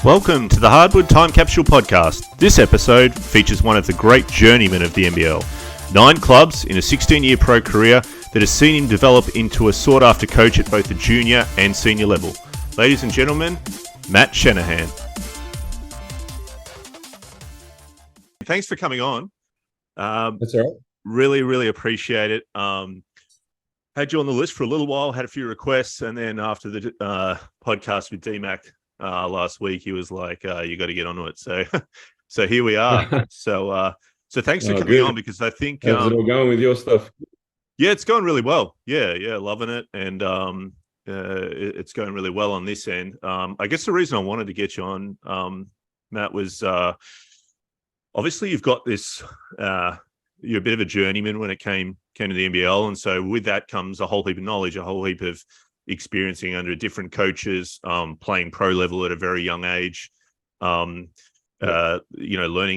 Welcome to the Hardwood Time Capsule podcast. This episode features one of the great journeymen of the NBL. 9 clubs in a 16-year pro career that has seen him develop into a sought-after coach at both the junior and senior level. Ladies and gentlemen, Matt Shanahan. Thanks for coming on. That's all right. Really appreciate it. Had you on the list for a little while, had a few requests, and then after the podcast with DMAC last week, he was like, you got to get onto it. So here we are. So thanks for coming on, because I think how's it all going with your stuff? Yeah, it's going really well. Yeah, loving it, and it's going really well on this end. I guess the reason I wanted to get you on, Matt, was obviously you've got this. You're a bit of a journeyman when it came to the NBL, and so with that comes a whole heap of knowledge, a whole heap of experiencing under different coaches, playing pro level at a very young age, learning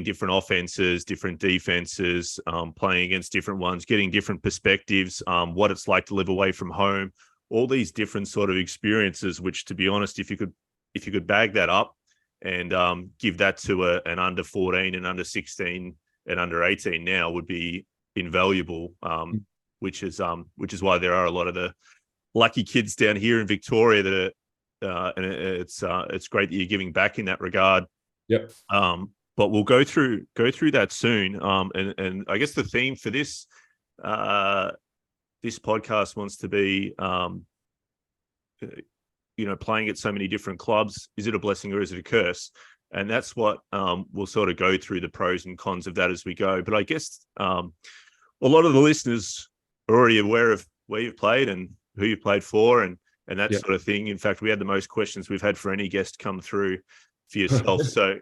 different offenses, different defenses, playing against different ones, getting different perspectives, what it's like to live away from home, all these different sort of experiences, which, to be honest, if you could bag that up and give that to an under 14 and under 16 and under 18 now, would be invaluable, which is why there are a lot of the lucky kids down here in Victoria that are, and it's great that you're giving back in that regard. Yep. But we'll go through that soon. And I guess the theme for this podcast wants to be, playing at so many different clubs. Is it a blessing or is it a curse? And that's what we'll sort of go through the pros and cons of that as we go. But I guess a lot of the listeners are already aware of where you've played and who you played for and that sort of thing. In fact, we had the most questions we've had for any guest come through for yourself. So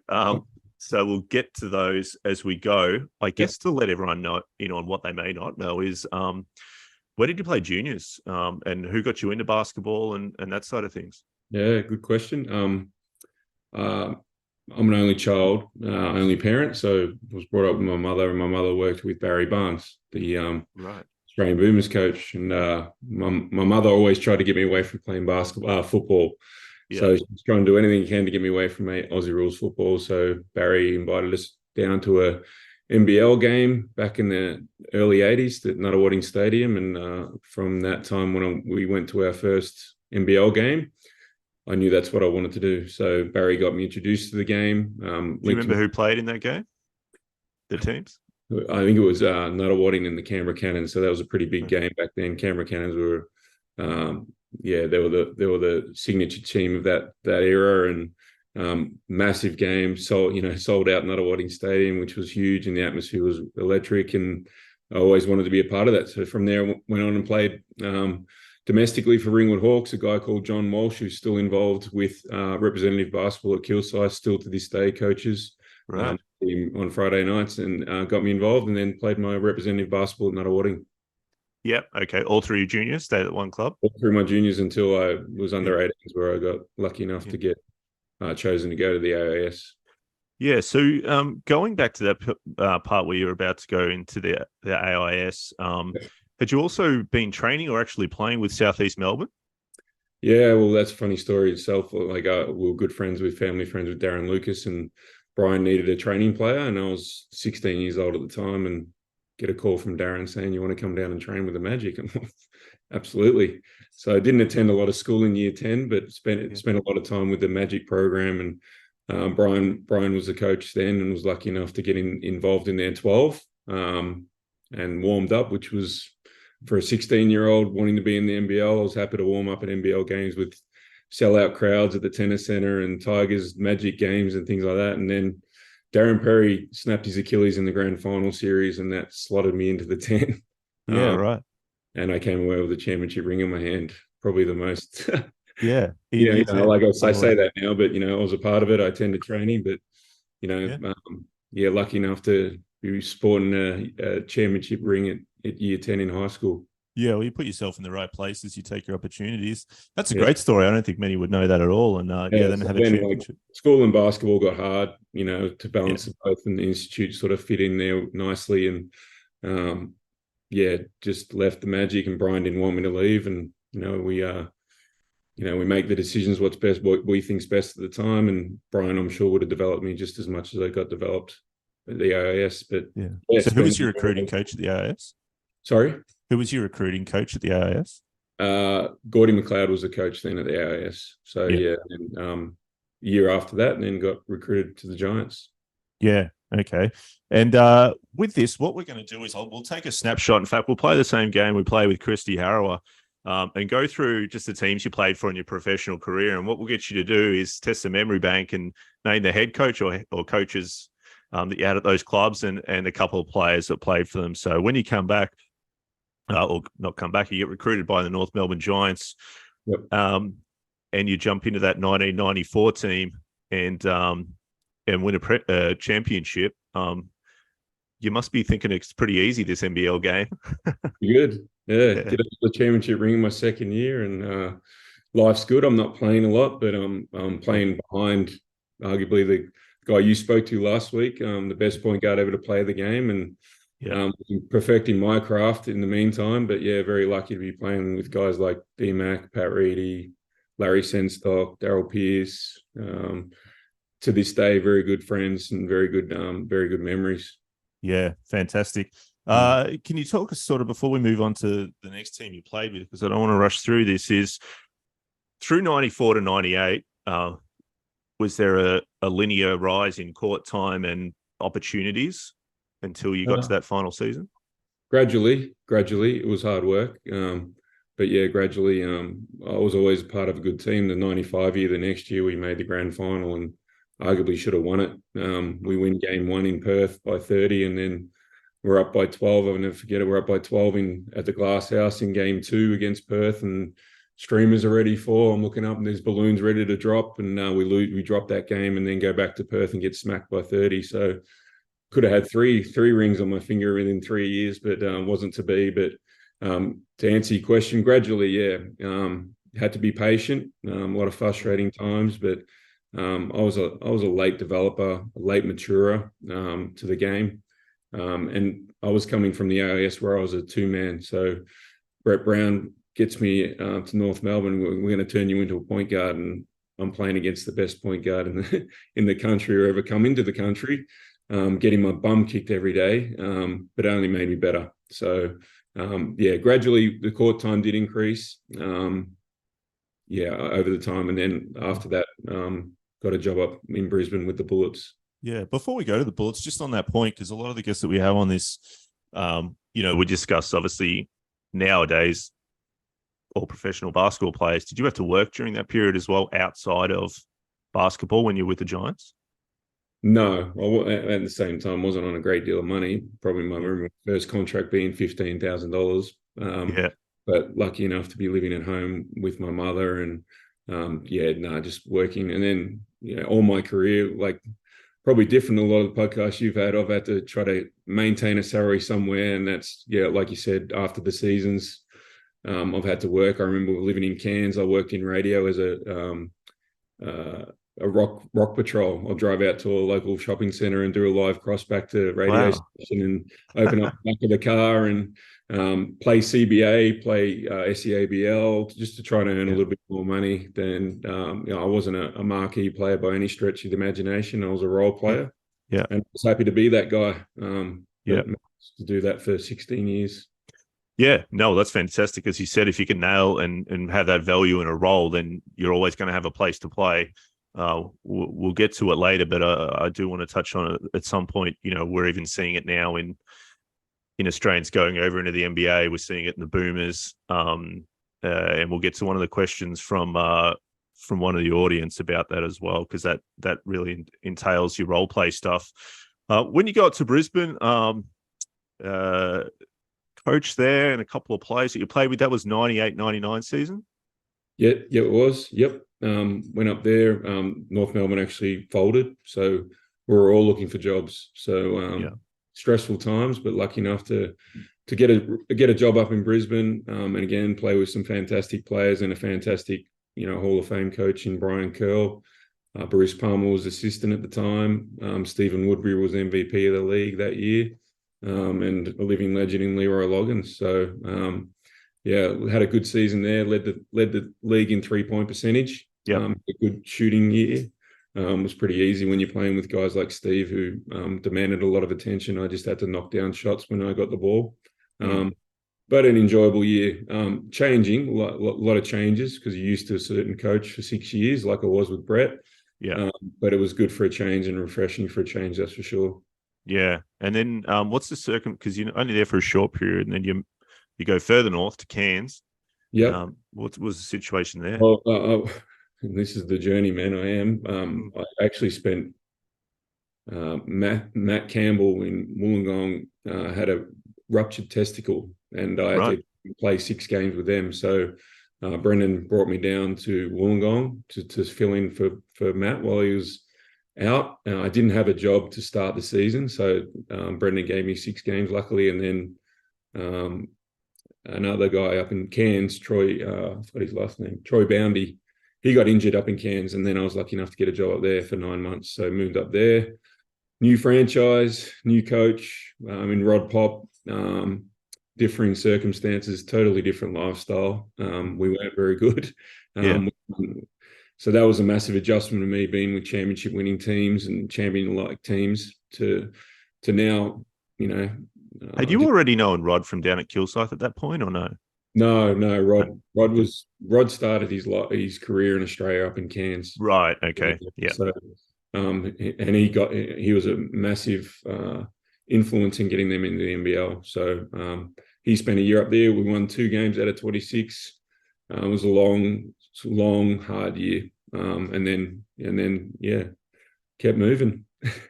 we'll get to those as we go. I guess to let everyone know on what they may not know is where did you play juniors, and who got you into basketball and that side of things? Yeah, good question. I'm an only child, only parent, so I was brought up with my mother, and my mother worked with Barry Barnes, the Australian Boomers coach, and my mother always tried to get me away from playing football. Yeah. So she's trying to do anything she can to get me away from Aussie rules football. So Barry invited us down to a NBL game back in the early 80s at Nuttawading Stadium, and from that time when we went to our first NBL game, I knew that's what I wanted to do. So Barry got me introduced to the game. Do you remember who played in that game? The teams? I think it was Nuttawading and the Canberra Cannons. So that was a pretty big game back then. Canberra Cannons were, they were the signature team of that era, and massive game. Sold out Nuttawading Stadium, which was huge, and the atmosphere was electric. And I always wanted to be a part of that. So from there, I went on and played domestically for Ringwood Hawks, a guy called John Walsh, who's still involved with representative basketball at Kilsyth, still to this day coaches on Friday nights, and got me involved, and then played my representative basketball at Nuttawading. Yep. Okay. All through your juniors, stayed at one club? All through my juniors until I was under 18s, where I got lucky enough to get chosen to go to the AIS. Yeah. So going back to that part where you were about to go into the AIS, had you also been training or actually playing with Southeast Melbourne? Yeah, well, that's a funny story itself. Like, we were good friends with Darren Lucas, and Brian needed a training player, and I was 16 years old at the time, and get a call from Darren saying, "You want to come down and train with the Magic?" And absolutely. So I didn't attend a lot of school in year 10, but spent a lot of time with the Magic program. And Brian was the coach then, and was lucky enough to get involved in their 12 and warmed up, which was, for a 16-year-old wanting to be in the NBL, I was happy to warm up at NBL games with sellout crowds at the tennis center and Tigers Magic games and things like that. And then Darren Perry snapped his Achilles in the grand final series, and that slotted me into the 10. Yeah, right. And I came away with a championship ring in my hand, probably the most. Yeah. I say that now, but I was a part of it. I attended training, but lucky enough to be sporting a championship ring at year 10 in high school. Yeah, well, you put yourself in the right places, you take your opportunities. That's a great story. I don't think many would know that at all. And then have a championship. School and basketball got hard, to balance both, and the institute sort of fit in there nicely. And just left the Magic, and Brian didn't want me to leave. And we we make the decisions what's best, what we think's best at the time. And Brian, I'm sure, would have developed me just as much as I got developed at the AIS. But Yeah. yeah, So who was your recruiting coach at the AIS? Sorry? Who was your recruiting coach at the AIS? Gordy McLeod was the coach then at the AIS. So yeah, and year after that, and then got recruited to the Giants. Yeah. Okay. And with this, what we're going to do is we'll take a snapshot. In fact, we'll play the same game we play with Christy Harrower, and go through just the teams you played for in your professional career. And what we'll get you to do is test the memory bank and name the head coach or coaches that you had at those clubs and a couple of players that played for them. So when you come back, or not come back, you get recruited by the North Melbourne Giants, and you jump into that 1994 team and win a championship. You must be thinking it's pretty easy, this NBL game. Good. Yeah. Get the championship ring in my second year, and life's good. I'm not playing a lot, but I'm playing behind arguably the guy you spoke to last week, the best point guard ever to play the game, and perfecting my craft in the meantime. But yeah, very lucky to be playing with guys like D-Mac, Pat Reedy, Larry Senstock, Daryl Pierce. To this day, very good friends and very good memories. Yeah, fantastic. Can you talk us sort of, before we move on to the next team you played with, because I don't want to rush through this, is through 94 to 98, was there a linear rise in court time and opportunities until you got to that final season? Gradually, it was hard work. But yeah, gradually, I was always part of a good team. The 95 year, the next year, we made the grand final and arguably should have won it. We win game 1 in Perth by 30, and then we're up by 12. I'll never forget it. We're up by 12 at the Glass House in game 2 against Perth, and streamers are ready for. I'm looking up and there's balloons ready to drop, and we drop that game and then go back to Perth and get smacked by 30. So could have had three rings on my finger within 3 years, but wasn't to be. But to answer your question, gradually, had to be patient. A lot of frustrating times, but I was a late developer, a late maturer to the game, and I was coming from the AIS where I was a 2-man. So Brett Brown gets me to North Melbourne. We're going to turn you into a point guard, and I'm playing against the best point guard in the country or ever come into the country. Getting my bum kicked every day, but it only made me better. So gradually the court time did increase. Over the time, and then after that, got a job up in Brisbane with the Bullets. Yeah. Before we go to the Bullets, just on that point, because a lot of the guests that we have on this, we discuss obviously nowadays all professional basketball players. Did you have to work during that period as well outside of basketball when you were with the Giants? No, at the same time, wasn't on a great deal of money. Probably my first contract being $15,000. But lucky enough to be living at home with my mother, and just working. And then all my career, like probably different than a lot of the podcasts you've had, I've had to try to maintain a salary somewhere, and that's like you said, after the seasons, I've had to work. I remember living in Cairns. I worked in radio as a rock patrol. I'll drive out to a local shopping center and do a live cross back to radio station and open up the back of the car and play CBA, play SEABL, just to try to earn a little bit more money. Then I wasn't a marquee player by any stretch of the imagination. I was a role player. Yeah. And I was happy to be that guy. To do that for 16 years. Yeah, no, that's fantastic. As you said, if you can nail and have that value in a role, then you're always going to have a place to play. We'll get to it later, but I do want to touch on it at some point. We're even seeing it now in Australians going over into the NBA. We're seeing it in the Boomers, and we'll get to one of the questions from one of the audience about that as well, because that really entails your role play stuff. When you got to Brisbane, coach there and a couple of players that you played with, that was 98-99 season? Yeah, it was. Yep. Went up there. North Melbourne actually folded, so we were all looking for jobs. So stressful times, but lucky enough to get a job up in Brisbane, and again play with some fantastic players and a fantastic Hall of Fame coach in Brian Curl. Bruce Palmer was assistant at the time. Stephen Woodbury was MVP of the league that year, and a living legend in Leroy Loggins. So yeah, we had a good season there. Led the league in 3-point percentage. Yep. A good shooting year. Was pretty easy when you're playing with guys like Steve, who demanded a lot of attention. I just had to knock down shots when I got the ball. But an enjoyable year. Changing, a lot of changes, because you're used to a certain coach for 6 years, like I was with Brett. Yeah. But it was good for a change and refreshing for a change, that's for sure. Yeah. And then what's the because you're only there for a short period, and then you go further north to Cairns. Yeah. What was the situation there? Well, this is the journeyman I am. I actually spent Matt Campbell in Wollongong had a ruptured testicle, and I had to play 6 games with them. So Brendan brought me down to Wollongong to fill in for Matt while he was out. I didn't have a job to start the season, so Brendan gave me 6 games, luckily, and then another guy up in Cairns, Troy, I forgot his last name, Troy Boundy. He got injured up in Cairns, and then I was lucky enough to get a job up there for 9 months. So moved up there. New franchise, new coach, in Rod Pop, differing circumstances, totally different lifestyle. We weren't very good. So that was a massive adjustment to me, being with championship winning teams and champion-like teams to now, you know. Had you already known Rod from down at Kilsyth at that point, or no? No. Rod started his career in Australia up in Cairns. Right. Okay. Yeah. So, and he was a massive influence in getting them into the NBL. So he spent a year up there. We won 2 games out of 26. It was a long, hard year. And then kept moving.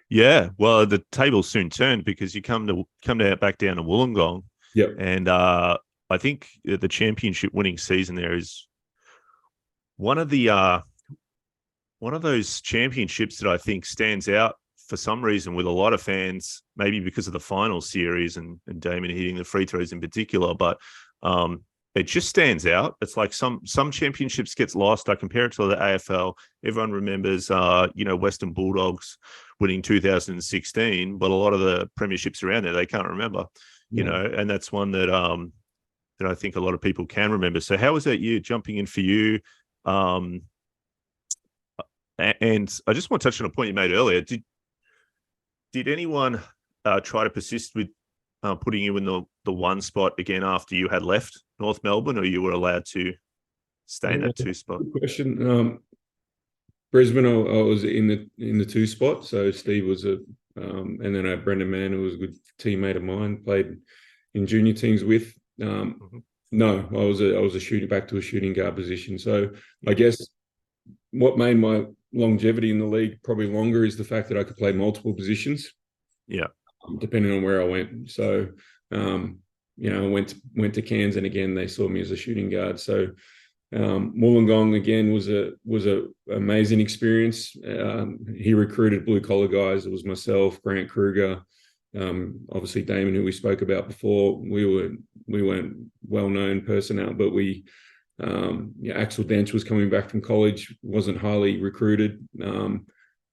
Yeah. Well, the table soon turned, because you come back down to Wollongong. Yep. And I think the championship winning season there is one of those championships that I think stands out for some reason with a lot of fans, maybe because of the final series and Damon hitting the free throws in particular, but it just stands out. It's like some championships gets lost. I compare it to the AFL. Everyone remembers, Western Bulldogs winning 2016, but a lot of the premierships around there, they can't remember, and that's one that I think a lot of people can remember. So how was that year jumping in for you? And I just want to touch on a point you made earlier. Did anyone try to persist with putting you in the one spot again after you had left North Melbourne, or you were allowed to stay in that 2 spot? Good question. Brisbane, I was in the 2 spot. So Steve was and then I had Brendan Mann, who was a good teammate of mine, played in junior teams with. No, I was a shooting back to a shooting guard position. So I guess what made my longevity in the league probably longer is the fact that I could play multiple positions. Yeah. Depending on where I went. So, I went to Cairns, and again, they saw me as a shooting guard. So, Wollongong again was a amazing experience. He recruited blue collar guys. It was myself, Grant Kruger, obviously Damon, who we spoke about before. We weren't well-known personnel, but Axel Dench was coming back from college, wasn't highly recruited,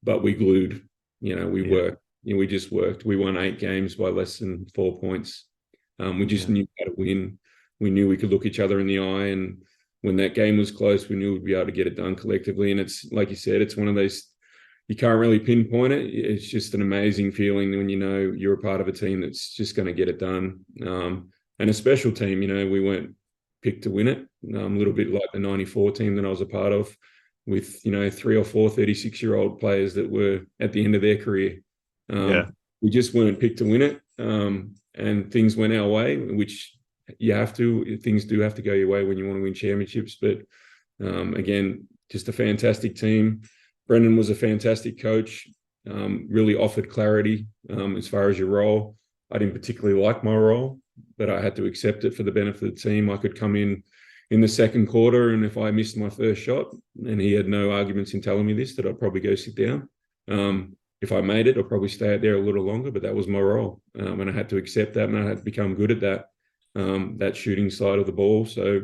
but we glued. We worked. We just worked. We won 8 games by less than 4 points. We just knew how to win. We knew we could look each other in the eye, and when that game was close, we knew we'd be able to get it done collectively. And it's like you said, it's one of those, you can't really pinpoint it. It's just an amazing feeling when you're a part of a team that's just going to get it done. And a special team, we weren't picked to win it. A little bit like the 94 team that I was a part of, with 3 or 4 36-year-old players that were at the end of their career. We just weren't picked to win it, and things went our way, which things do have to go your way when you want to win championships. But again, just a fantastic team. Brendan was a fantastic coach, really offered clarity as far as your role. I didn't particularly like my role, but I had to accept it for the benefit of the team. I could come in the second quarter, and if I missed my first shot, and he had no arguments in telling me this, that I'd probably go sit down. If I made it, I'll probably stay out there a little longer, but that was my role. And I had to accept that, and I had to become good at that shooting side of the ball. So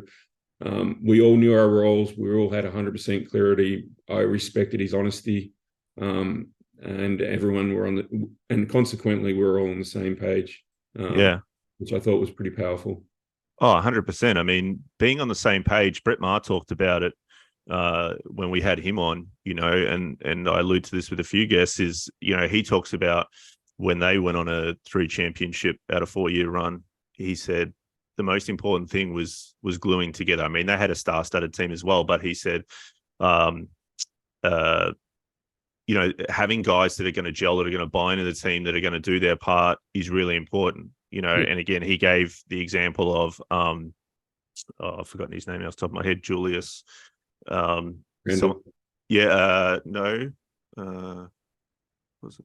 we all knew our roles. We all had 100% clarity. I respected his honesty, and everyone and consequently, we were all on the same page. Which I thought was pretty powerful. Oh, 100%. I mean, being on the same page, Brett Maher talked about it when we had him on, and I allude to this with a few guests, is, he talks about when they went on a 3 championship out of 4-year run, he said the most important thing was gluing together. I mean, they had a star-studded team as well, but he said, um, uh, having guys that are going to gel, that are going to buy into the team, that are going to do their part is really important. And again, he gave the example of, I've forgotten his name off the top of my head, Julius. Randall. No. Was it?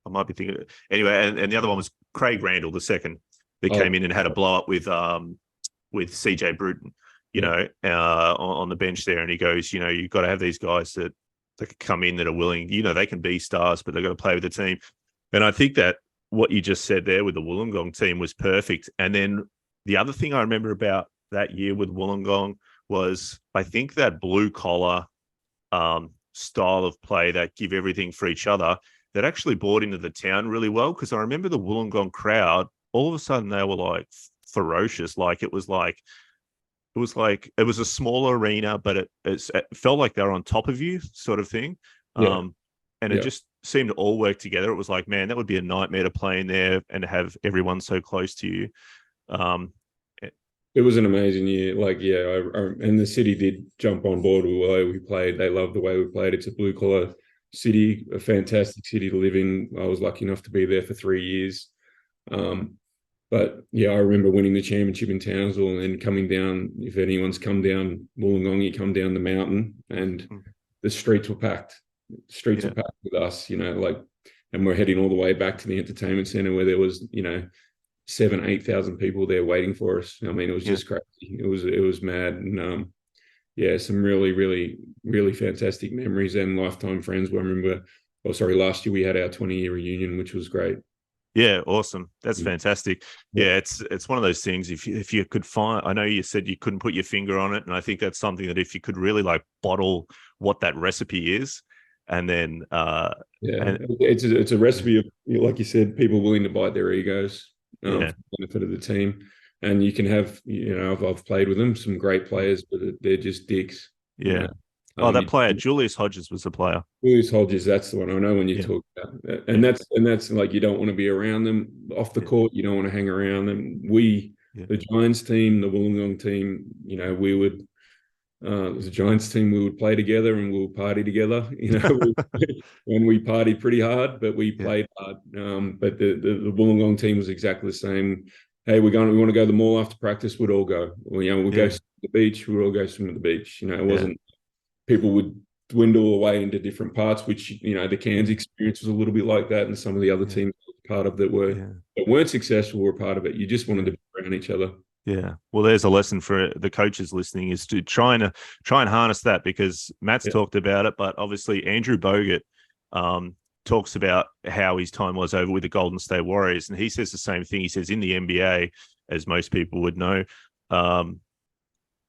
I might be thinking. Anyway, and the other one was Craig Randall, the second, that came in and had a blow up with CJ Bruton, on the bench there. And he goes, you've got to have these guys that can come in, that are willing, they can be stars, but they've got to play with the team. And I think that what you just said there with the Wollongong team was perfect. And then the other thing I remember about that year with Wollongong was, I think, that blue collar style of play, that give everything for each other, that actually brought into the town really well. Because I remember the Wollongong crowd, all of a sudden they were like ferocious. It was a small arena, but it felt like they were on top of you, sort of thing. And it just seemed to all work together. It was like, man, that would be a nightmare to play in there and to have everyone so close to you. It was an amazing year. And the city did jump on board with the way we played. They loved the way we played. It's a blue collar city, a fantastic city to live in. I was lucky enough to be there for 3 years. But yeah, I remember winning the championship in Townsville and then coming down. If anyone's come down Wollongong, you come down the mountain and the streets were packed. Streets were packed with us, and we're heading all the way back to the entertainment centre where there was, 7,000-8,000 people there waiting for us. I mean, it was just crazy. It was mad. And some really, really, really fantastic memories and lifetime friends. I remember, last year we had our 20-year reunion, which was great. Yeah, awesome. That's fantastic. Yeah, it's one of those things. If you could find, I know you said you couldn't put your finger on it, and I think that's something that if you could really bottle what that recipe is, and then it's a recipe of, like you said, people willing to bite their egos for the benefit of the team. And you can have, I've played with them, some great players, but they're just dicks. Yeah. That player, Julius Hodges, was the player. Julius Hodges, that's the one I know when you talk about that. And that's like, you don't want to be around them off the court. You don't want to hang around them. The Giants team, the Wollongong team, we would, as a Giants team, we would play together and we would party together, and we partied pretty hard, but we played hard. But the Wollongong team was exactly the same. Hey, we want to go to the mall after practice, we'd all go. We'd go to the beach, we'd all go swim at the beach. It wasn't, people would dwindle away into different parts, which, the Cairns experience was a little bit like that. And some of the other teams part of that weren't successful were part of it. You just wanted to be around each other. Yeah. Well, there's a lesson for the coaches listening, is to try and harness that, because Matt's talked about it, but obviously Andrew Bogut talks about how his time was over with the Golden State Warriors. And he says the same thing. He says in the NBA, as most people would know,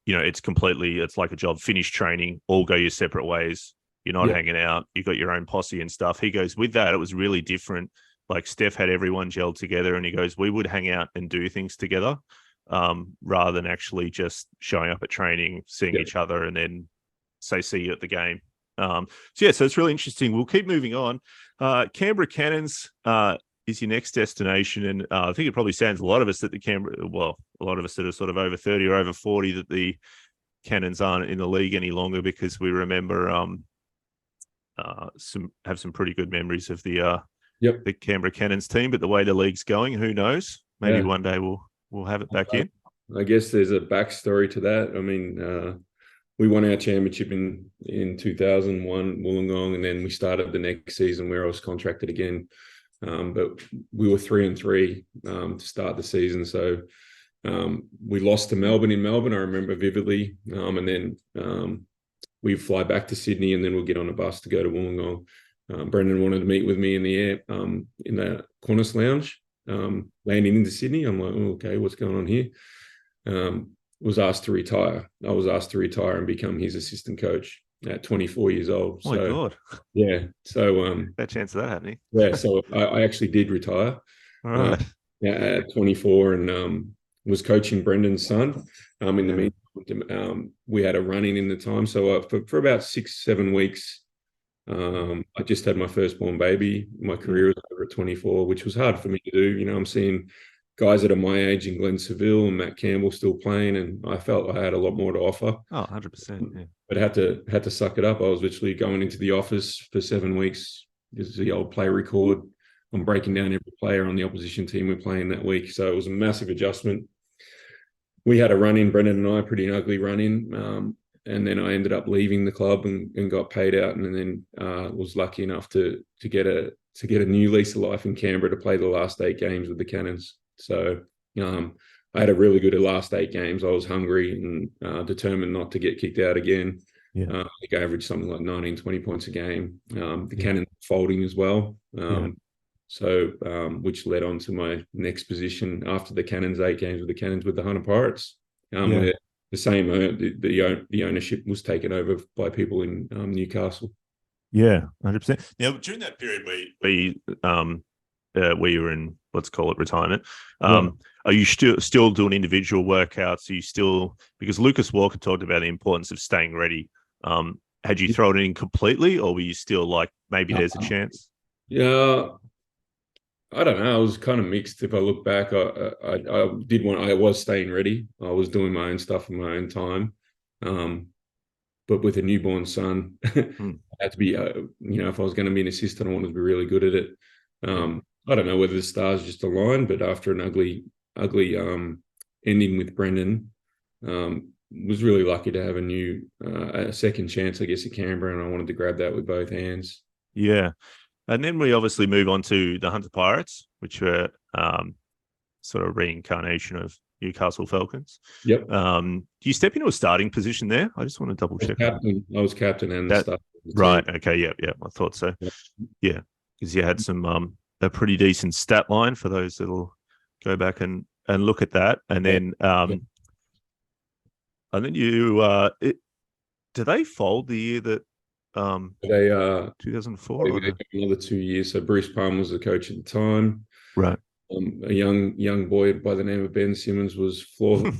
it's like a job, finish training, all go your separate ways. You're not hanging out. You got your own posse and stuff. He goes, with that, it was really different. Like Steph had everyone gelled together, and he goes, we would hang out and do things together, rather than actually just showing up at training, seeing each other, and then say, see you at the game. So it's really interesting. We'll keep moving on. Canberra Cannons is your next destination. And I think it probably sounds a lot of us that a lot of us that are sort of over 30 or over 40, that the Cannons aren't in the league any longer, because we remember some pretty good memories of the Canberra Cannons team. But the way the league's going, who knows? Maybe one day we'll have it back in. I guess there's a backstory to that. I mean, we won our championship in 2001, Wollongong, and then we started the next season where I was contracted again. But we were 3-3 to start the season. So we lost to Melbourne in Melbourne, I remember vividly. And then we fly back to Sydney, and then we'll get on a bus to go to Wollongong. Brendan wanted to meet with me in the air, in the Qantas lounge, landing into Sydney. I'm like, okay, what's going on here? Was asked to retire. I was asked to retire and become his assistant coach at 24 years old. Oh, my God. Yeah. So that chance of that happening. Yeah. So I actually did retire. All right. At 24, and was coaching Brendan's son. In the meantime, we had a run in the time. So for about 6-7 weeks, I just had my firstborn baby. My career was over at 24, which was hard for me to do. You know, I'm seeing guys that are my age in Glenn Seville and Matt Campbell still playing, and I felt I had a lot more to offer. Oh, 100%. Yeah. But had to suck it up. I was literally going into the office for 7 weeks. This is the old play record. I'm breaking down every player on the opposition team we're playing that week. So it was a massive adjustment. We had a run in, Brendan and I, pretty ugly run in. And then I ended up leaving the club and got paid out, and then was lucky enough to get a new lease of life in Canberra to play the last 8 games with the Cannons. So I had a really good last 8 games. I was hungry and determined not to get kicked out again. Yeah. I think I averaged something like 19, 20 points a game. The Cannons folding as well. So which led on to my next position after the Cannons 8 games with the Cannons with the Hunter Pirates. Where the same the ownership was taken over by people in Newcastle. Yeah, 100%. Now, during that period where you were in, let's call it retirement, are you still doing individual workouts? Are you still, because Lucas Walker talked about the importance of staying ready. Had you thrown it in completely, or were you still like, maybe there's a chance? Yeah, I don't know. I was kind of mixed. If I look back, I was staying ready. I was doing my own stuff in my own time. But with a newborn son, I had to be, if I was going to be an assistant, I wanted to be really good at it. I don't know whether the stars just aligned, but after an ugly ending with Brendan, was really lucky to have a second chance, I guess, at Canberra, and I wanted to grab that with both hands. Yeah. And then we obviously move on to the Hunter Pirates, which were sort of reincarnation of Newcastle Falcons. Yep. Do you step into a starting position there? I just want to double check. I was captain and the starter. Right. Okay. Yeah. I thought so. Yeah. Because you had some a pretty decent stat line for those that'll go back and look at that. And then you do they fold the year that they 2004 another 2 years. So Bruce Palmer was the coach at the time. Right. A young boy by the name of Ben Simmons was floor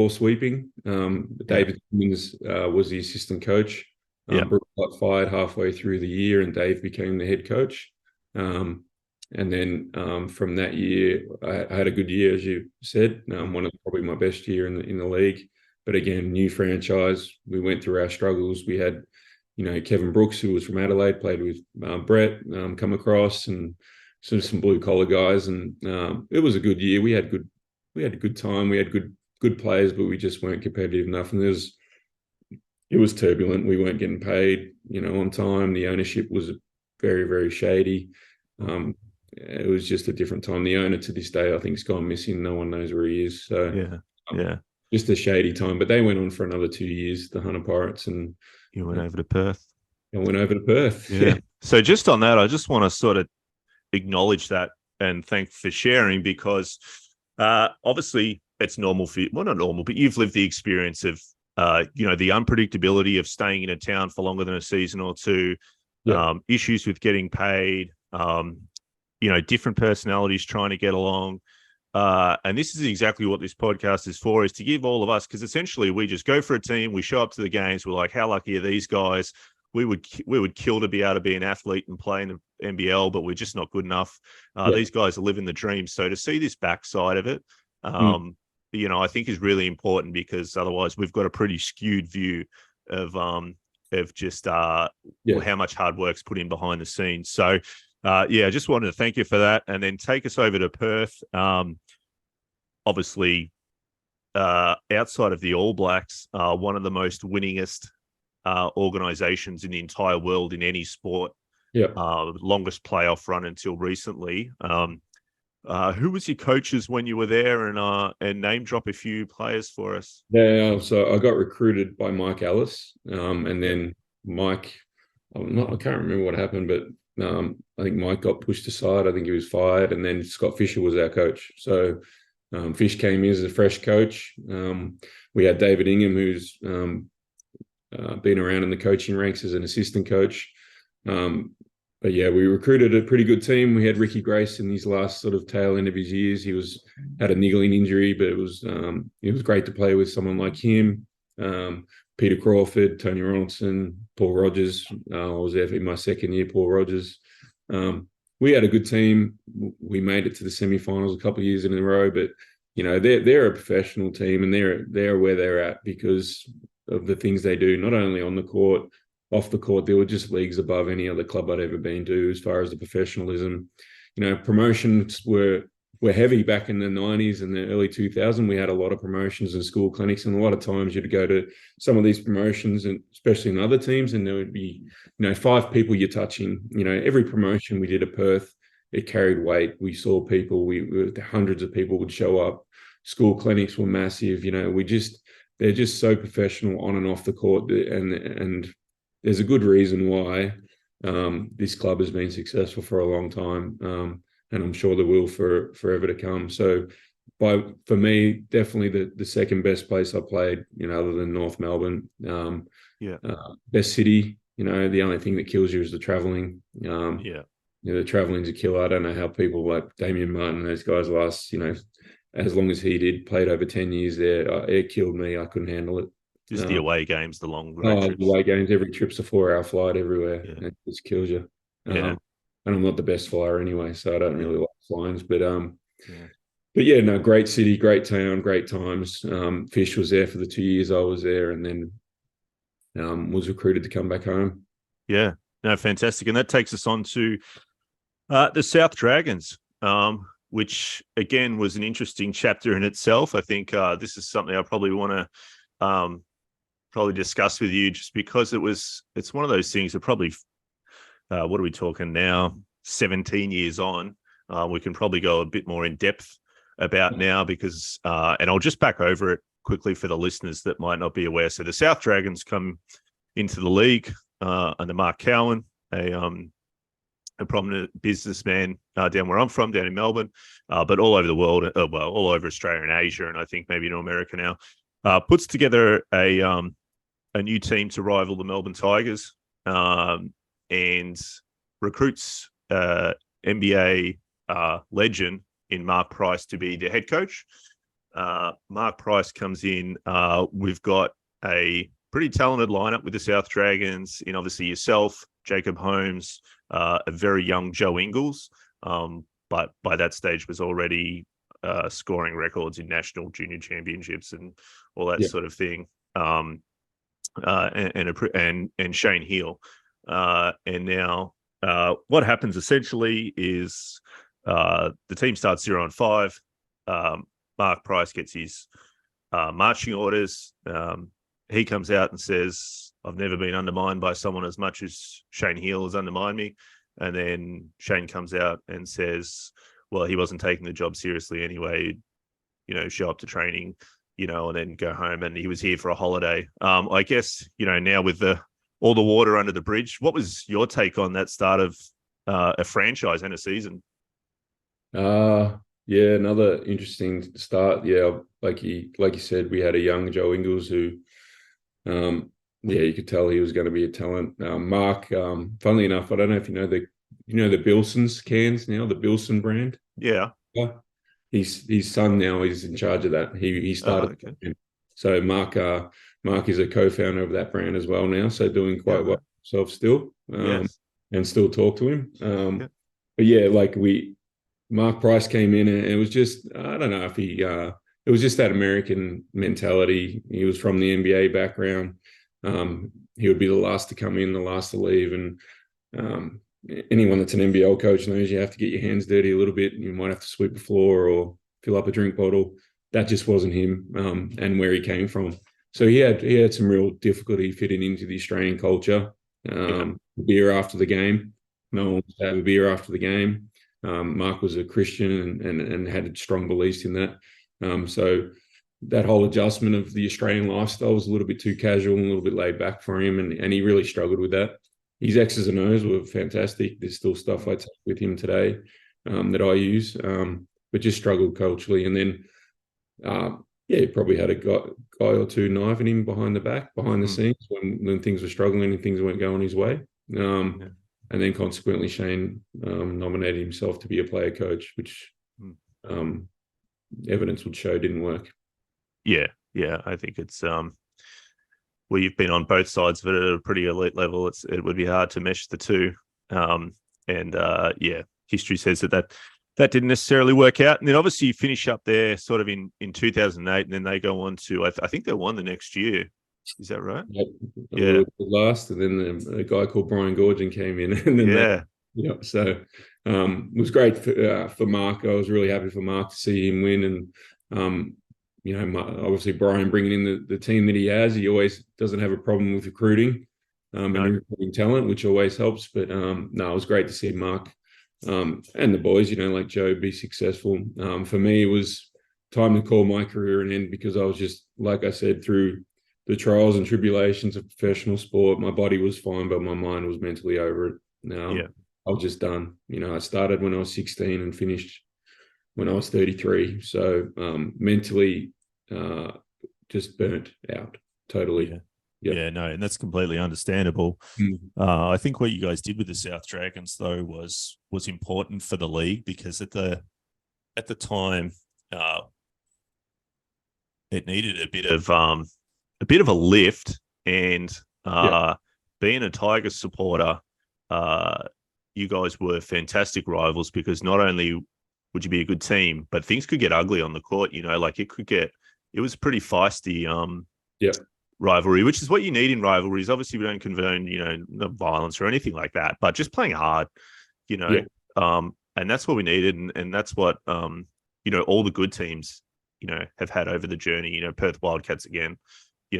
sweeping. David Simmons was the assistant coach. Bruce got fired halfway through the year, and Dave became the head coach. And then from that year, I had a good year, as you said. One of probably my best year in the league. But again, new franchise. We went through our struggles. We had, Kevin Brooks, who was from Adelaide, played with Brett, come across, and sort of some blue collar guys. And it was a good year. We had a good time. We had good players, but we just weren't competitive enough. And it was turbulent. We weren't getting paid, on time. The ownership was very, very shady. It was just a different time. The owner to this day, I think, has gone missing. No one knows where he is. So just a shady time. But they went on for another 2 years, the Hunter Pirates, and you went over to Perth. I went over to Perth. Yeah. So just on that, I just want to sort of acknowledge that and thank for sharing, because obviously it's normal for you. Well, not normal, but you've lived the experience of the unpredictability of staying in a town for longer than a season or two. Issues with getting paid, different personalities trying to get along. And this is exactly what this podcast is for, is to give all of us, because essentially we just go for a team, we show up to the games, we're like, how lucky are these guys? We would kill to be able to be an athlete and play in the NBL, but we're just not good enough. These guys are living the dream. So to see this backside of it, I think is really important, because otherwise we've got a pretty skewed view of just how much hard work's put in behind the scenes. So I just wanted to thank you for that, and then take us over to Perth. Obviously, outside of the All Blacks, one of the most winningest organizations in the entire world in any sport. Longest playoff run until recently. Who was your coaches when you were there, and name drop a few players for us? So I got recruited by Mike Ellis, and then Mike, I can't remember what happened, but I think Mike got pushed aside. I think he was fired, and then Scott Fisher was our coach. So Fish came in as a fresh coach. We had David Ingham, who's been around in the coaching ranks as an assistant coach. but yeah, we recruited a pretty good team. We had Ricky Grace in his last sort of tail end of his years. He had a niggling injury, but it was great to play with someone like him. Peter Crawford, Tony Ronaldson, Paul Rogers. I was there in my second year, Paul Rogers. We had a good team. We made it to the semi-finals a couple of years in a row, but they're a professional team, and they're where they're at because of the things they do, not only on the court, off the court. They were just leagues above any other club I'd ever been to as far as the professionalism. Promotions were heavy back in the 90s and the early 2000s. We had a lot of promotions and school clinics, and a lot of times you'd go to some of these promotions, and especially in other teams, and there would be 5 people you're touching. Every promotion we did at Perth, it carried weight. We saw people, hundreds of people would show up. School clinics were massive. They're just so professional on and off the court, and there's a good reason why this club has been successful for a long time, and I'm sure there will for forever to come. So, for me, definitely the second best place I played, other than North Melbourne. Best city. The only thing that kills you is the travelling. The travelling's a killer. I don't know how people like Damien Martin, those guys last, as long as he did, played over 10 years there. It killed me. I couldn't handle it. Just the away games, the long trips. The away games, every trip's a 4-hour flight everywhere. Yeah. It just kills you. And I'm not the best flyer anyway, so I don't really like flying. But yeah, no, great city, great town, great times. Fish was there for the 2 years I was there, and then was recruited to come back home. Yeah, no, fantastic. And that takes us on to the South Dragons, which again was an interesting chapter in itself. I think this is something I probably want to probably discuss with you, just because it's one of those things that probably, what are we talking now, 17 years on, we can probably go a bit more in depth about now, because and I'll just back over it quickly for the listeners that might not be aware. So the South Dragons come into the league under Mark Cowan, a prominent businessman down where I'm from, down in Melbourne, but all over the world, all over Australia and Asia, and I think maybe in America now, puts together a new team to rival the Melbourne Tigers, and recruits NBA legend in Mark Price to be the head coach. Mark Price comes in. We've got a pretty talented lineup with the South Dragons, in obviously yourself, Jacob Holmes, a very young Joe Ingles, but by that stage was already scoring records in national junior championships and all that sort of thing. And Shane Heal. And now what happens essentially is the team starts 0-5. Mark Price gets his marching orders. He comes out and says, I've never been undermined by someone as much as Shane Heal has undermined me. And then Shane comes out and says, well, he wasn't taking the job seriously anyway, show up to training, and then go home, and he was here for a holiday. I guess, now with all the water under the bridge, what was your take on that start of a franchise and a season? Yeah, another interesting start. Yeah, like you said, we had a young Joe Ingles who, you could tell he was going to be a talent. Mark, funnily enough, I don't know if you know the Bilson's cans now, the Bilson brand. Yeah. His son now is in charge of that. He started. Oh, okay. So Mark is a co-founder of that brand as well now. So doing quite well himself still, and still talk to him. But yeah, Mark Price came in, and it was just, I don't know if it was just that American mentality. He was from the NBA background. He would be the last to come in, the last to leave. And anyone that's an NBL coach knows you have to get your hands dirty a little bit. You might have to sweep the floor or fill up a drink bottle. That just wasn't him, and where he came from. So he had some real difficulty fitting into the Australian culture. Beer after the game. No one wanted to have a beer after the game. Mark was a Christian and had strong beliefs in that. So that whole adjustment of the Australian lifestyle was a little bit too casual and a little bit laid back for him, and he really struggled with that. His X's and O's were fantastic. There's still stuff I take with him today that I use, but just struggled culturally. And then, he probably had a guy or two knifing him behind the scenes when things were struggling and things weren't going his way. and then consequently Shane nominated himself to be a player coach, which evidence would show didn't work. Yeah, I think it's well, you've been on both sides of it at a pretty elite level. It would be hard to mesh the two. History says that didn't necessarily work out. And then obviously you finish up there sort of in 2008, and then they go on to I think they won the next year. Is that right? Yep. Yeah. Last, and then a guy called Brian Gorgon came in, and then so it was great for Mark. I was really happy for Mark to see him win, and obviously Brian bringing in the team that he has, he always doesn't have a problem with recruiting and recruiting talent, which always helps. But no, it was great to see Mark and the boys, like Joe, be successful. For me, it was time to call my career an end, because I was just, like I said, through the trials and tribulations of professional sport, my body was fine, but my mind was mentally over it. I was just done. I started when I was 16 and finished when I was 33. So mentally just burnt out totally. Yeah, no, and that's completely understandable. I think what you guys did with the South Dragons, though, was important for the league, because at the time it needed a bit of a lift, and being a Tigers supporter, you guys were fantastic rivals, because not only would you be a good team, but things could get ugly on the court. It was pretty feisty rivalry, which is what you need in rivalries. Obviously, we don't condone, no violence or anything like that, but just playing hard, and that's what we needed. And that's what, all the good teams, have had over the journey. Perth Wildcats, again,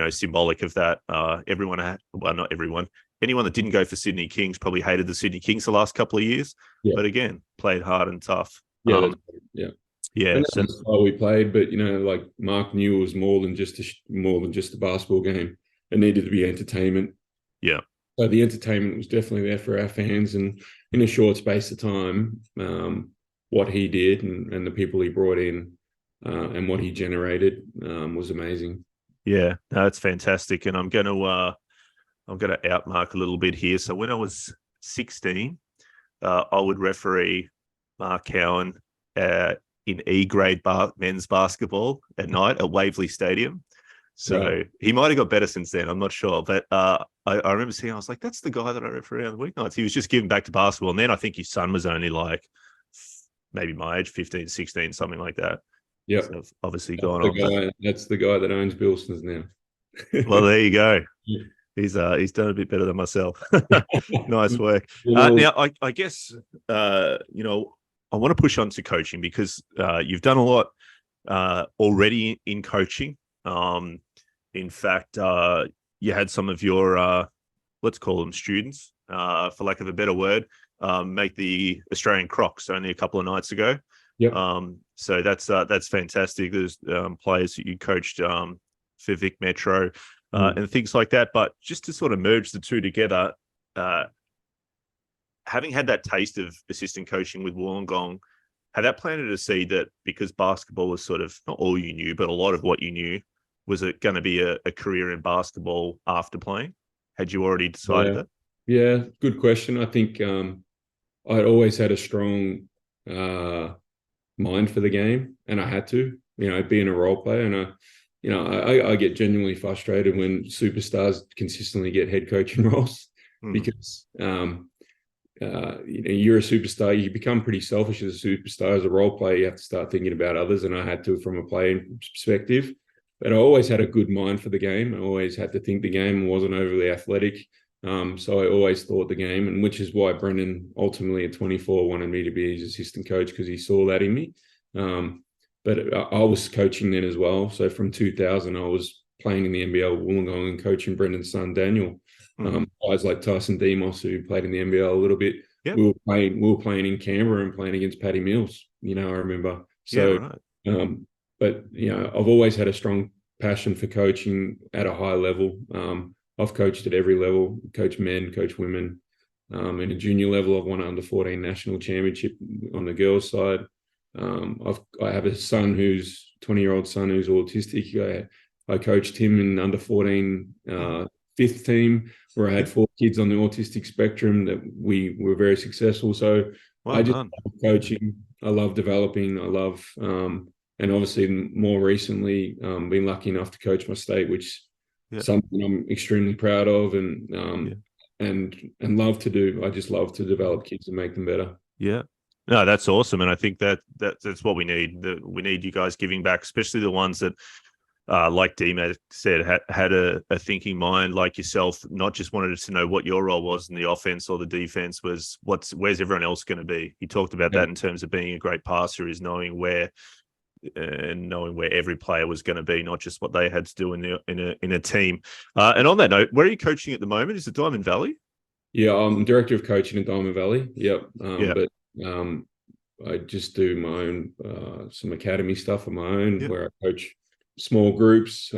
symbolic of that. Not everyone. Anyone that didn't go for Sydney Kings probably hated the Sydney Kings the last couple of years, but again, played hard and tough. And that's how we played. But like Mark knew it was more than just a basketball game. It needed to be entertainment. Yeah. So the entertainment was definitely there for our fans, and in a short space of time, what he did and the people he brought in and what he generated was amazing. Yeah, no, that's fantastic. And I'm gonna outmark a little bit here. So when I was 16, I would referee Mark Cowan in E-grade men's basketball at night at Waverley Stadium. So he might have got better since then. I'm not sure. But I remember seeing, I was like, that's the guy that I referee on the weeknights. He was just giving back to basketball. And then I think his son was only like maybe my age, 15, 16, something like that. Yeah. So obviously gone on. That's the guy that owns Bilston's now. Well, there you go. Yeah. He's done a bit better than myself. Nice work. Now, I guess, I want to push on to coaching, because you've done a lot already in coaching. In fact, you had some of your, let's call them students, for lack of a better word, make the Australian Crocs only a couple of nights ago. Yep. So that's fantastic. There's players that you coached for Vic Metro and things like that. But just to sort of merge the two together, having had that taste of assistant coaching with Wollongong, had that planted a seed that, because basketball was sort of not all you knew, but a lot of what you knew, was it going to be a career in basketball after playing? Had you already decided that? Yeah, good question. I think I'd always had a strong mind for the game, and I had to, being a role player. And I get genuinely frustrated when superstars consistently get head coaching roles, because you're a superstar. You become pretty selfish as a superstar. As a role player, you have to start thinking about others, and I had to from a playing perspective. But I always had a good mind for the game. I always had to think the game, and wasn't overly athletic. So I always thought the game, and which is why Brendan ultimately at 24 wanted me to be his assistant coach, because he saw that in me. But I was coaching then as well. So from 2000, I was playing in the NBL with Wollongong and coaching Brendan's son, Daniel. Guys like Tyson Demos, who played in the NBL a little bit. Yep. We were playing in Canberra and playing against Paddy Mills. I remember. So, but I've always had a strong passion for coaching at a high level. I've coached at every level, coach men, coach women. In a junior level, I've won an under-14 national championship on the girls' side. I have a son 20-year-old son who's autistic. I coached him in under-14 fifth team where I had 4 kids on the autistic spectrum that we were very successful. So Well I just done. love coaching. I love developing. I love, and obviously more recently, been lucky enough to coach my state, which is something I'm extremely proud of and love to do. I just love to develop kids and make them better. Yeah. No, that's awesome. And I think that's what we need. We need you guys giving back, especially the ones that, like D-Mac said, had a thinking mind like yourself, not just wanted to know what your role was in the offense or the defense, was where's everyone else going to be. He talked about that in terms of being a great passer, is knowing where every player was going to be, not just what they had to do in a team. And on that note, where are you coaching at the moment? Is it Diamond Valley? Yeah, I'm director of coaching in Diamond Valley. Yep. But I just do my own some academy stuff on my own where I coach small groups.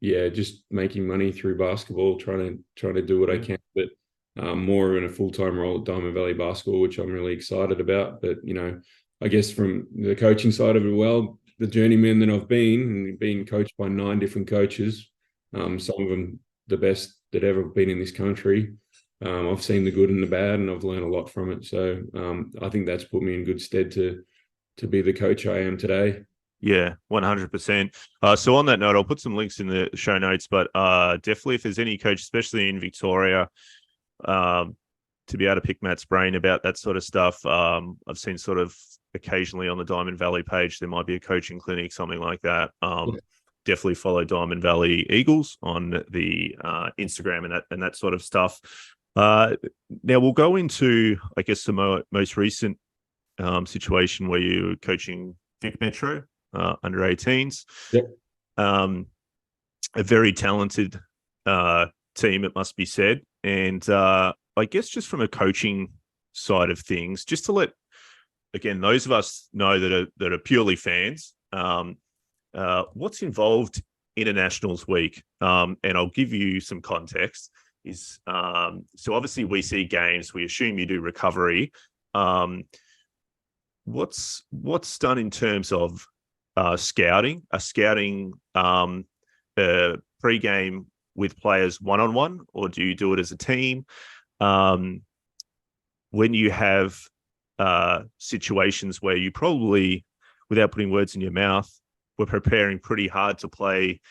Just making money through basketball, trying to do what I can, but more in a full-time role at Diamond Valley Basketball, which I'm really excited about. But I guess from the coaching side of it, well, the journeyman that I've been coached by 9 different coaches, some of them the best that ever been in this country. I've seen the good and the bad, and I've learned a lot from it. So I think that's put me in good stead to be the coach I am today. Yeah, 100%. So on that note, I'll put some links in the show notes, but definitely if there's any coach, especially in Victoria, to be able to pick Matt's brain about that sort of stuff. I've seen sort of occasionally on the Diamond Valley page, there might be a coaching clinic, something like that. Definitely follow Diamond Valley Eagles on the Instagram and that sort of stuff. Now we'll go into, I guess, the most recent situation where you're coaching Vic Metro under 18s. Yep. A very talented team, it must be said. And I guess just from a coaching side of things, just to let, again, those of us know that are purely fans, what's involved in a Nationals week. And I'll give you some context. So obviously we see games, we assume you do recovery. What's done in terms of scouting? Pre-game with players one-on-one, or do you do it as a team? When you have situations where you probably, without putting words in your mouth, were preparing pretty hard to play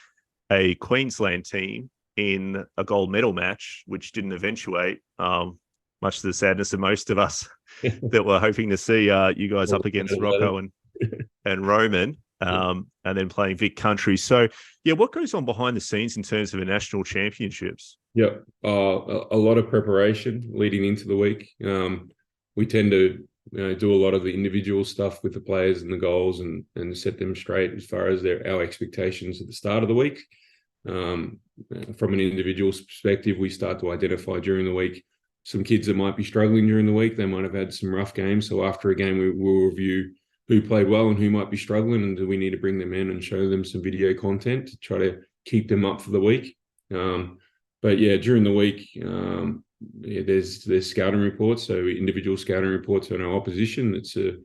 a Queensland team in a gold medal match, which didn't eventuate, much to the sadness of most of us that were hoping to see you guys up against Rocco and Roman, and then playing Vic Country. So, what goes on behind the scenes in terms of a national championships? Yeah, a lot of preparation leading into the week. We tend to do a lot of the individual stuff with the players and the goals and set them straight as far as our expectations at the start of the week. From an individual perspective, we start to identify during the week some kids that might be struggling during the week. They might have had some rough games. So after a game, we'll review who played well and who might be struggling, and do we need to bring them in and show them some video content to try to keep them up for the week. But during the week, there's scouting reports, so individual scouting reports on our opposition. It's a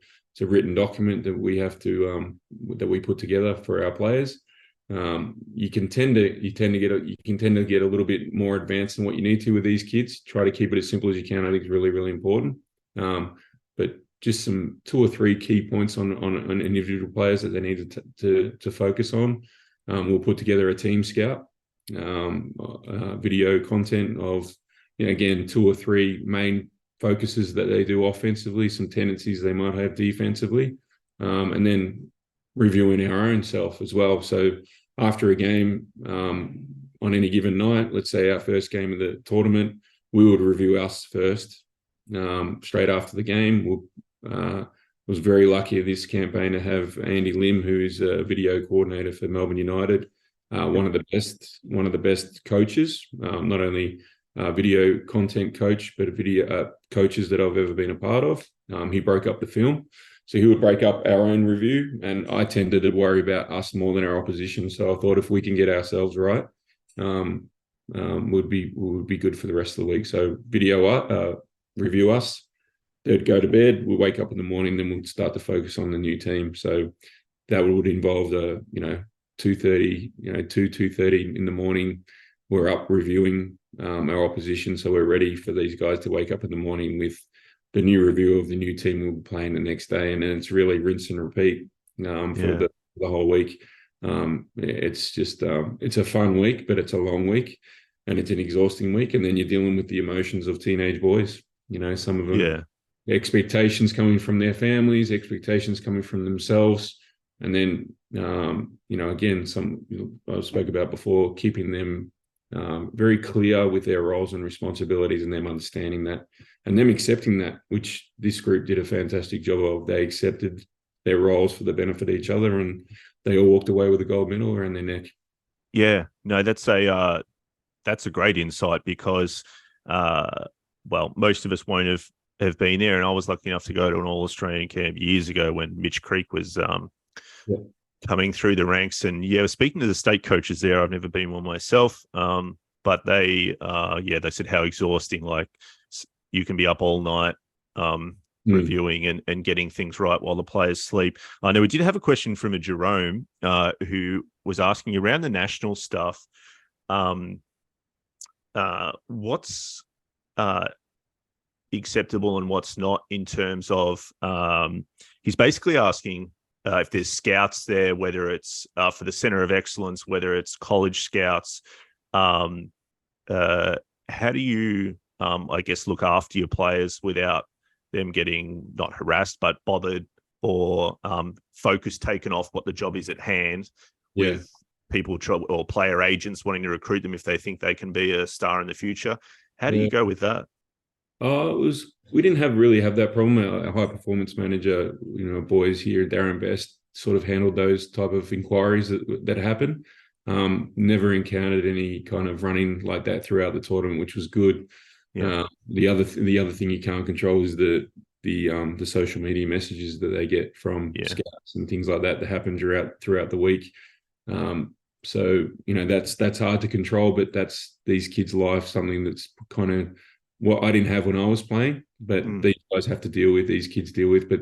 written document that we have to that we put together for our players. You can tend to get a little bit more advanced than what you need to with these kids. Try to keep it as simple as you can. I think is really, really important. But just some 2 or 3 key points on individual players that they need to focus on. We'll put together a team scout, video content of, again, 2 or 3 main focuses that they do offensively, some tendencies they might have defensively, and then reviewing our own self as well. So after a game, on any given night, let's say our first game of the tournament, we would review us first. Straight after the game, was very lucky this campaign to have Andy Lim, who is a video coordinator for Melbourne United, one of the best coaches, not only video content coach, but video coaches that I've ever been a part of. He broke up the film, so he would break up our own review, and I tended to worry about us more than our opposition. So I thought if we can get ourselves right, would be good for the rest of the week. So video review us. They'd go to bed. We'll wake up in the morning, then we'll start to focus on the new team. So that would involve 2:30 in the morning we're up reviewing our opposition, so we're ready for these guys to wake up in the morning with the new review of the new team we'll be playing the next day, and then it's really rinse and repeat for the whole week. It's just it's a fun week, but it's a long week, and it's an exhausting week, and then you're dealing with the emotions of teenage boys. You know, some of them, expectations coming from their families, expectations coming from themselves, and then you know, again, some I spoke about before, keeping them very clear with their roles and responsibilities, and them understanding that and them accepting that, which this group did a fantastic job of. They accepted their roles for the benefit of each other, and they all walked away with a gold medal around their neck. Yeah, no, that's a great insight, because well, most of us won't have been there, and I was lucky enough to go to an All-Australian camp years ago when Mitch Creek was coming through the ranks. And speaking to the state coaches there, I've never been one myself, but they they said how exhausting, like you can be up all night reviewing and getting things right while the players sleep. I know we did have a question from a Jerome who was asking around the national stuff. What's acceptable and what's not in terms of he's basically asking if there's scouts there, whether it's for the Center of Excellence, whether it's college scouts. How do you I guess look after your players without them getting not harassed but bothered, or focus taken off what the job is at hand, with people or player agents wanting to recruit them if they think they can be a star in the future? How do you go with that? We didn't really have that problem. Our high performance manager, you know, boys here, Darren Best, sort of handled those type of inquiries that happen. Never encountered any kind of running like that throughout the tournament, which was good. The other thing you can't control is the social media messages that they get from scouts and things like that happen throughout the week. So, you know, that's hard to control, but that's these kids' life, something that's kind of what I didn't have when I was playing, but these guys have to deal with, these kids deal with. But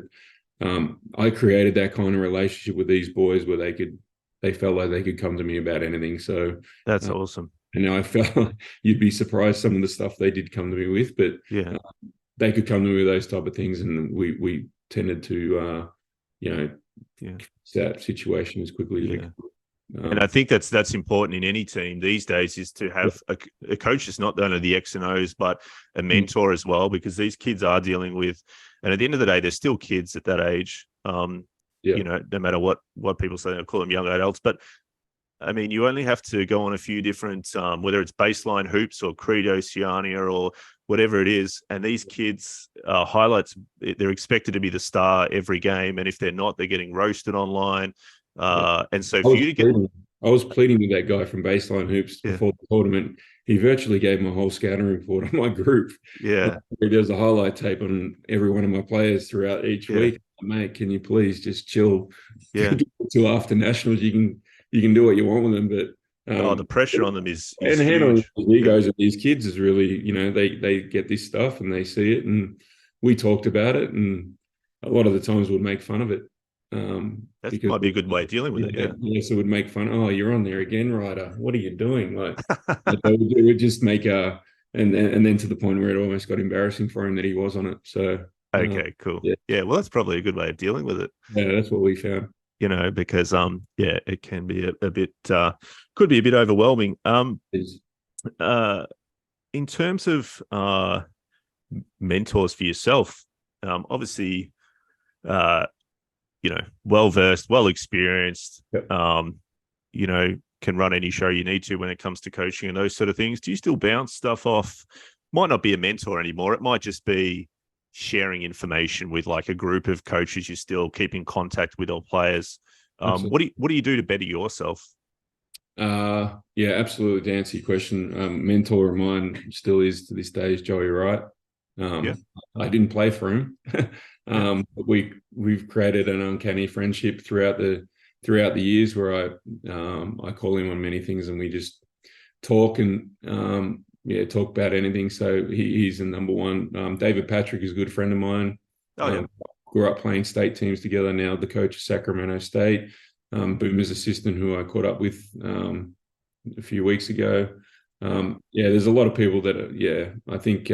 I created that kind of relationship with these boys where they felt like they could come to me about anything. So that's awesome. And I felt you'd be surprised some of the stuff they did come to me with, but they could come to me with those type of things, and we tended to that situation as quickly as we could. And I think that's important in any team these days, is to have a coach that's not only the X and O's, but a mentor as well, because these kids are dealing with, and at the end of the day, they're still kids at that age. You know, no matter what people say, they'll call them young adults. But I mean, you only have to go on a few different, whether it's baseline hoops or Credo, Oceania, or whatever it is. And these kids, highlights, they're expected to be the star every game. And if they're not, they're getting roasted online. And so for you to get... I was pleading with that guy from Baseline Hoops before the tournament. He virtually gave my whole scouting report on my group. Yeah. There's a highlight tape on every one of my players throughout each week. Mate, can you please just chill? Yeah. Till after nationals, you can do what you want with them, but the pressure on them is and handling the egos of these kids is really, you know, they get this stuff and they see it, and we talked about it, and a lot of the times we'd make fun of it. That might be a good way of dealing with it. Yeah, so we'd make fun. Oh, you're on there again, Ryder. What are you doing? Like, it would just make and then to the point where it almost got embarrassing for him that he was on it. So okay, cool. Yeah, well, that's probably a good way of dealing with it. Yeah, that's what we found. You know, because it can be a bit could be a bit overwhelming. In terms of mentors for yourself, obviously, you know, well versed, well experienced, you know, can run any show you need to when it comes to coaching and those sort of things. Do you still bounce stuff off? Might not be a mentor anymore. It might just be sharing information with like a group of coaches you still keep in contact with, or players. What do you do to better yourself? Yeah, absolutely. To answer your question, mentor of mine still is to this day is Joey Wright. I didn't play for him. But we've created an uncanny friendship throughout the years, where I call him on many things, and we just talk and talk about anything. So he's the number one. David Patrick is a good friend of mine. Grew up playing state teams together. Now the coach of Sacramento State. Boomer's assistant, who I caught up with a few weeks ago. Yeah, there's a lot of people that I think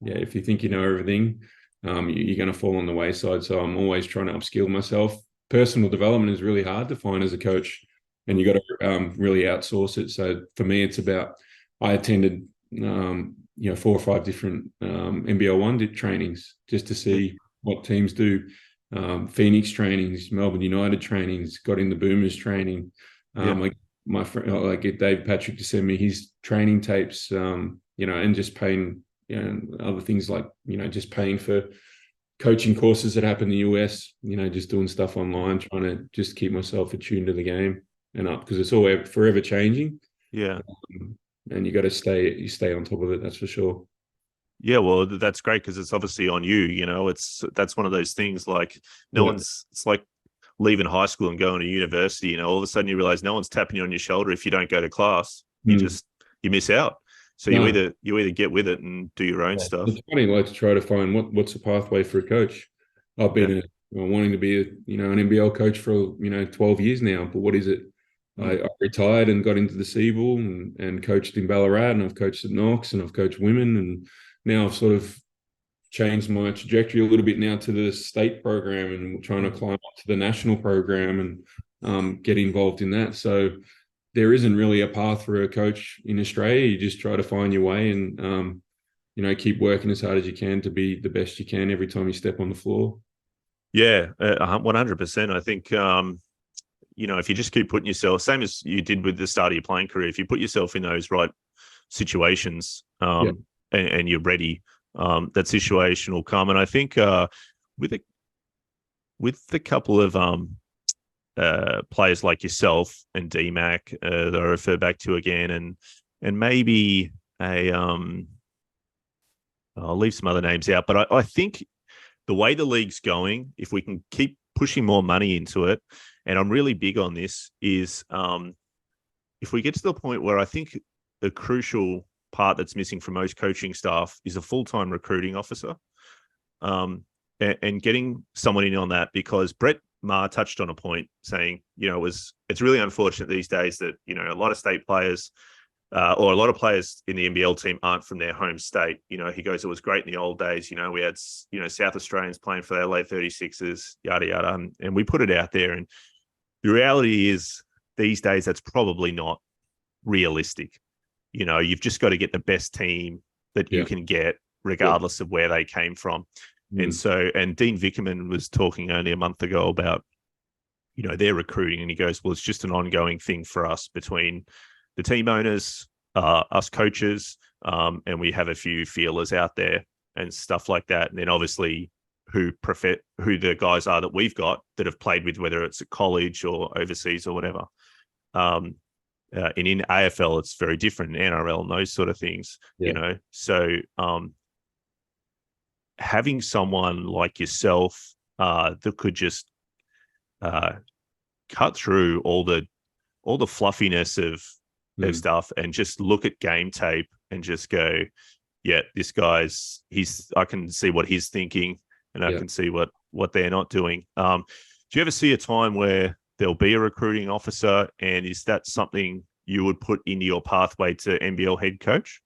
if you think you know everything, you're going to fall on the wayside. So I'm always trying to upskill myself. Personal development is really hard to find as a coach, and you got to really outsource it. So for me, it's about I attended 4 or 5 different NBL one trainings just to see what teams do. Phoenix trainings, Melbourne United trainings, got in the Boomers training. Like my friend, like get Dave Patrick to send me his training tapes, and just paying, other things like, just paying for coaching courses that happen in the US, just doing stuff online, trying to just keep myself attuned to the game and up, because it's all forever changing. Yeah. And you got to stay on top of it. That's for sure. Yeah, well, that's great because it's obviously on you. That's one of those things like it's like leaving high school and going to university. All of a sudden you realize no one's tapping you on your shoulder if you don't go to class. You miss out. So you either get with it and do your own stuff. It's funny, like to try to find what's the pathway for a coach. I've been wanting to be an NBL coach for 12 years now, but what is it? I retired and got into the Seabull and coached in Ballarat, and I've coached at Knox, and I've coached women, and now I've sort of changed my trajectory a little bit now to the state program and trying to climb up to the national program and get involved in that. So there isn't really a path for a coach in Australia. You just try to find your way and keep working as hard as you can to be the best you can every time you step on the floor. Yeah, 100%. I think if you just keep putting yourself, same as you did with the start of your playing career, if you put yourself in those right situations and you're ready, that situation will come. And I think with a couple of players like yourself and DMAC that I refer back to again, and maybe I'll leave some other names out, but I think the way the league's going, if we can keep pushing more money into it, and I'm really big on this, is if we get to the point where I think the crucial part that's missing from most coaching staff is a full-time recruiting officer, and getting someone in on that, because Brett Maher touched on a point saying, it's really unfortunate these days that, a lot of state players or a lot of players in the NBL team aren't from their home state. He goes, it was great in the old days. We had, South Australians playing for their late 36ers, yada, yada. And we put it out there. And the reality is these days, that's probably not realistic. You've just got to get the best team that you can get, regardless of where they came from. And Dean Vickerman was talking only a month ago about, their recruiting. And he goes, well, it's just an ongoing thing for us between the team owners, us coaches, and we have a few feelers out there and stuff like that. And then obviously who the guys are that we've got that have played with, whether it's at college or overseas or whatever. And in AFL, it's very different, NRL and those sort of things, So having someone like yourself that could just cut through all the fluffiness of stuff and just look at game tape and just go, yeah, this guy's I can see what he's thinking, and I can see what they're not doing. Do you ever see a time where there'll be a recruiting officer, and is that something you would put into your pathway to NBL head coach?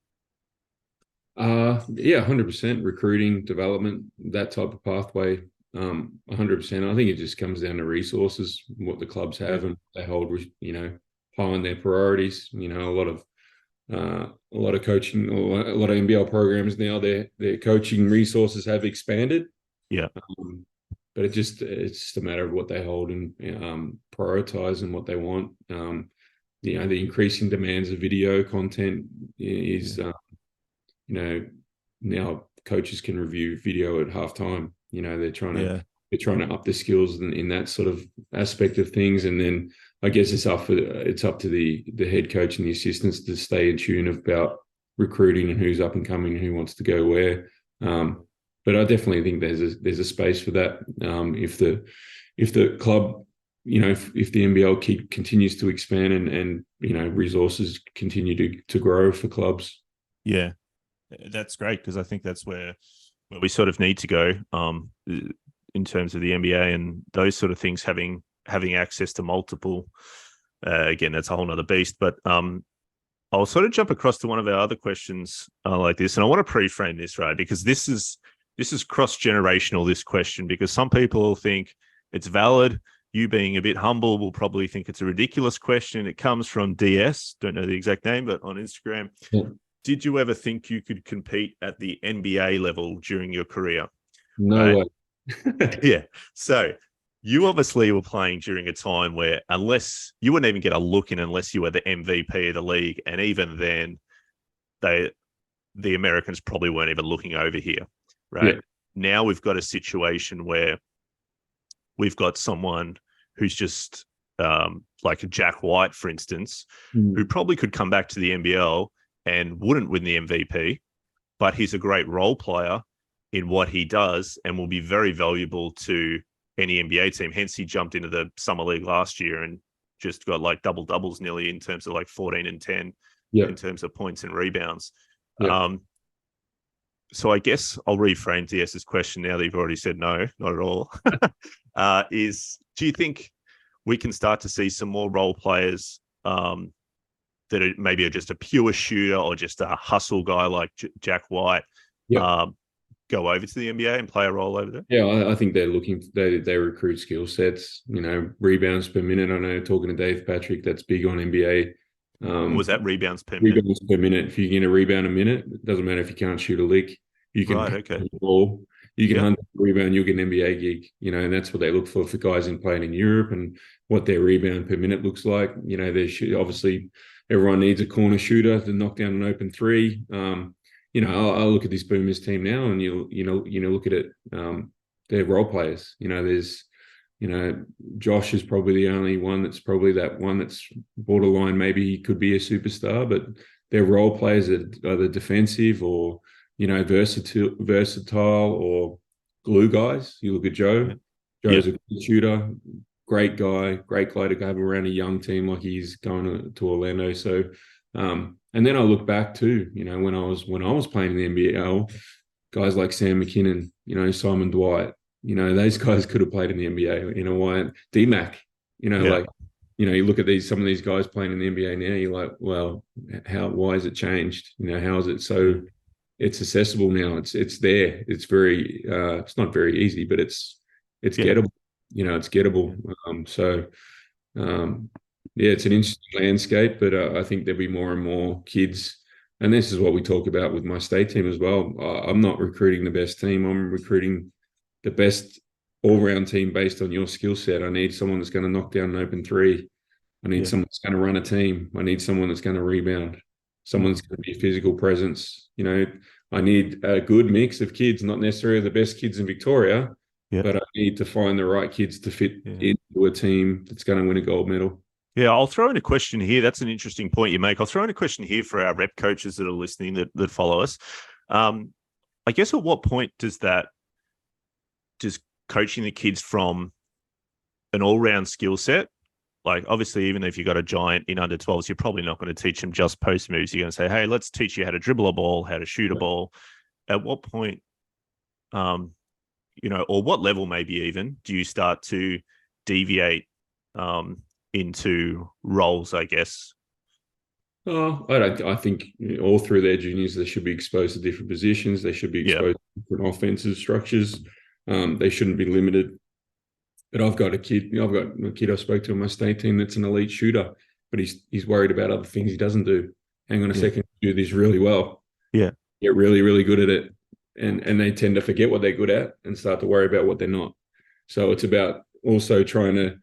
100% recruiting, development, that type of pathway. 100%. I think it just comes down to resources, what the clubs have and they hold, high on their priorities. A lot of coaching, or a lot of NBL programs now, their coaching resources have expanded. Yeah. But it's just a matter of what they hold and prioritize and what they want. The increasing demands of video content is, now coaches can review video at halftime. They're trying to up the skills in that sort of aspect of things. And then I guess it's up to the head coach and the assistants to stay in tune about recruiting and who's up and coming and who wants to go where. But I definitely think there's a space for that. If the club, if the NBL continues to expand and resources continue to grow for clubs. Yeah, that's great, because I think that's where we sort of need to go in terms of the NBA and those sort of things, having access to multiple. Again, that's a whole nother beast. But I'll sort of jump across to one of our other questions like this, and I want to pre-frame this, right? Because this is cross-generational, this question, because some people think it's valid. You being a bit humble will probably think it's a ridiculous question. It comes from DS, don't know the exact name, but on Instagram. Yeah. Did you ever think you could compete at the NBA level during your career? No way. Yeah. So you obviously were playing during a time where unless you wouldn't even get a look in unless you were the MVP of the league. And even then, the Americans probably weren't even looking over here, right? Yeah. Now we've got a situation where we've got someone who's just like a Jack White, for instance, who probably could come back to the NBL and wouldn't win the MVP, but he's a great role player in what he does and will be very valuable to any NBA team. Hence, he jumped into the summer league last year and just got like double doubles nearly in terms of like 14 and 10 in terms of points and rebounds. So I guess I'll reframe DS's question now that you've already said no, not at all. Do you think we can start to see some more role players that are maybe just a pure shooter or just a hustle guy like Jack White go over to the NBA and play a role over there? Yeah, I think they're looking. They recruit skill sets. Rebounds per minute. I know talking to Dave Patrick, that's big on NBA. Was that rebounds per minute? Rebounds per minute. If you get a rebound a minute, it doesn't matter if you can't shoot a lick. You can the ball. You can hunt a rebound. You'll get an NBA gig. And that's what they look for guys playing in Europe and what their rebound per minute looks like. Obviously everyone needs a corner shooter to knock down an open three. I look at this Boomers team now, and you look at it. They're role players. There's, Josh is probably the only one that's borderline. Maybe he could be a superstar, but they're role players that are either defensive or versatile or glue guys. You look at Joe. Joe's a good shooter, great guy to have around a young team like he's going to Orlando. So. And then I look back too, when I was playing in the NBL, guys like Sam McKinnon, Simon Dwight, those guys could have played in the NBA. Why D-Mac, you look at some of these guys playing in the NBA now, you're like, well, why has it changed? How is it so it's accessible now? It's there. It's very, it's not very easy, but it's gettable. It's gettable. It's an interesting landscape, but I think there'll be more and more kids. And this is what we talk about with my state team as well. I'm not recruiting the best team. I'm recruiting the best all-round team based on your skill set. I need someone that's going to knock down an open three. I need someone that's going to run a team. I need someone that's going to rebound. Someone that's going to be a physical presence. I need a good mix of kids, not necessarily the best kids in Victoria, but I need to find the right kids to fit into a team that's going to win a gold medal. Yeah, I'll throw in a question here. That's an interesting point you make. I'll throw in a question here for our rep coaches that are listening that follow us. I guess at what point does coaching the kids from an all-round skill set, like obviously even if you've got a giant in under 12s, you're probably not going to teach them just post moves. You're going to say, hey, let's teach you how to dribble a ball, how to shoot a ball. At what point, or what level maybe even, do you start to deviate into roles, I guess? I think all through their juniors, they should be exposed to different positions. They should be exposed to different offensive structures. They shouldn't be limited. But I've got a kid I spoke to on my state team that's an elite shooter, but he's worried about other things he doesn't do. Hang on a second, do this really well. Yeah. Get really, really good at it. And they tend to forget what they're good at and start to worry about what they're not. So it's about also trying to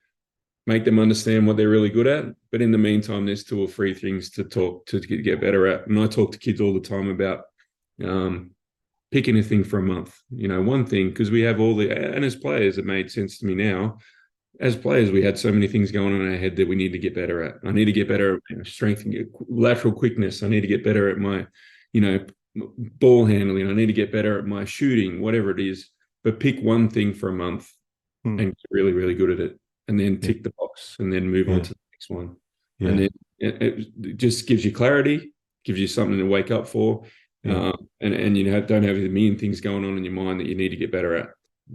make them understand what they're really good at. But in the meantime, there's 2 or 3 things to get better at. And I talk to kids all the time about picking a thing for a month. One thing, because we have and as players, it made sense to me now. As players, we had so many things going on in our head that we need to get better at. I need to get better at strength and lateral quickness. I need to get better at my, ball handling. I need to get better at my shooting, whatever it is. But pick one thing for a month and get really, really good at it. And then tick the box and then move on to the next one. Yeah. And then it just gives you clarity, gives you something to wake up for. Yeah. And don't have a million things going on in your mind that you need to get better at.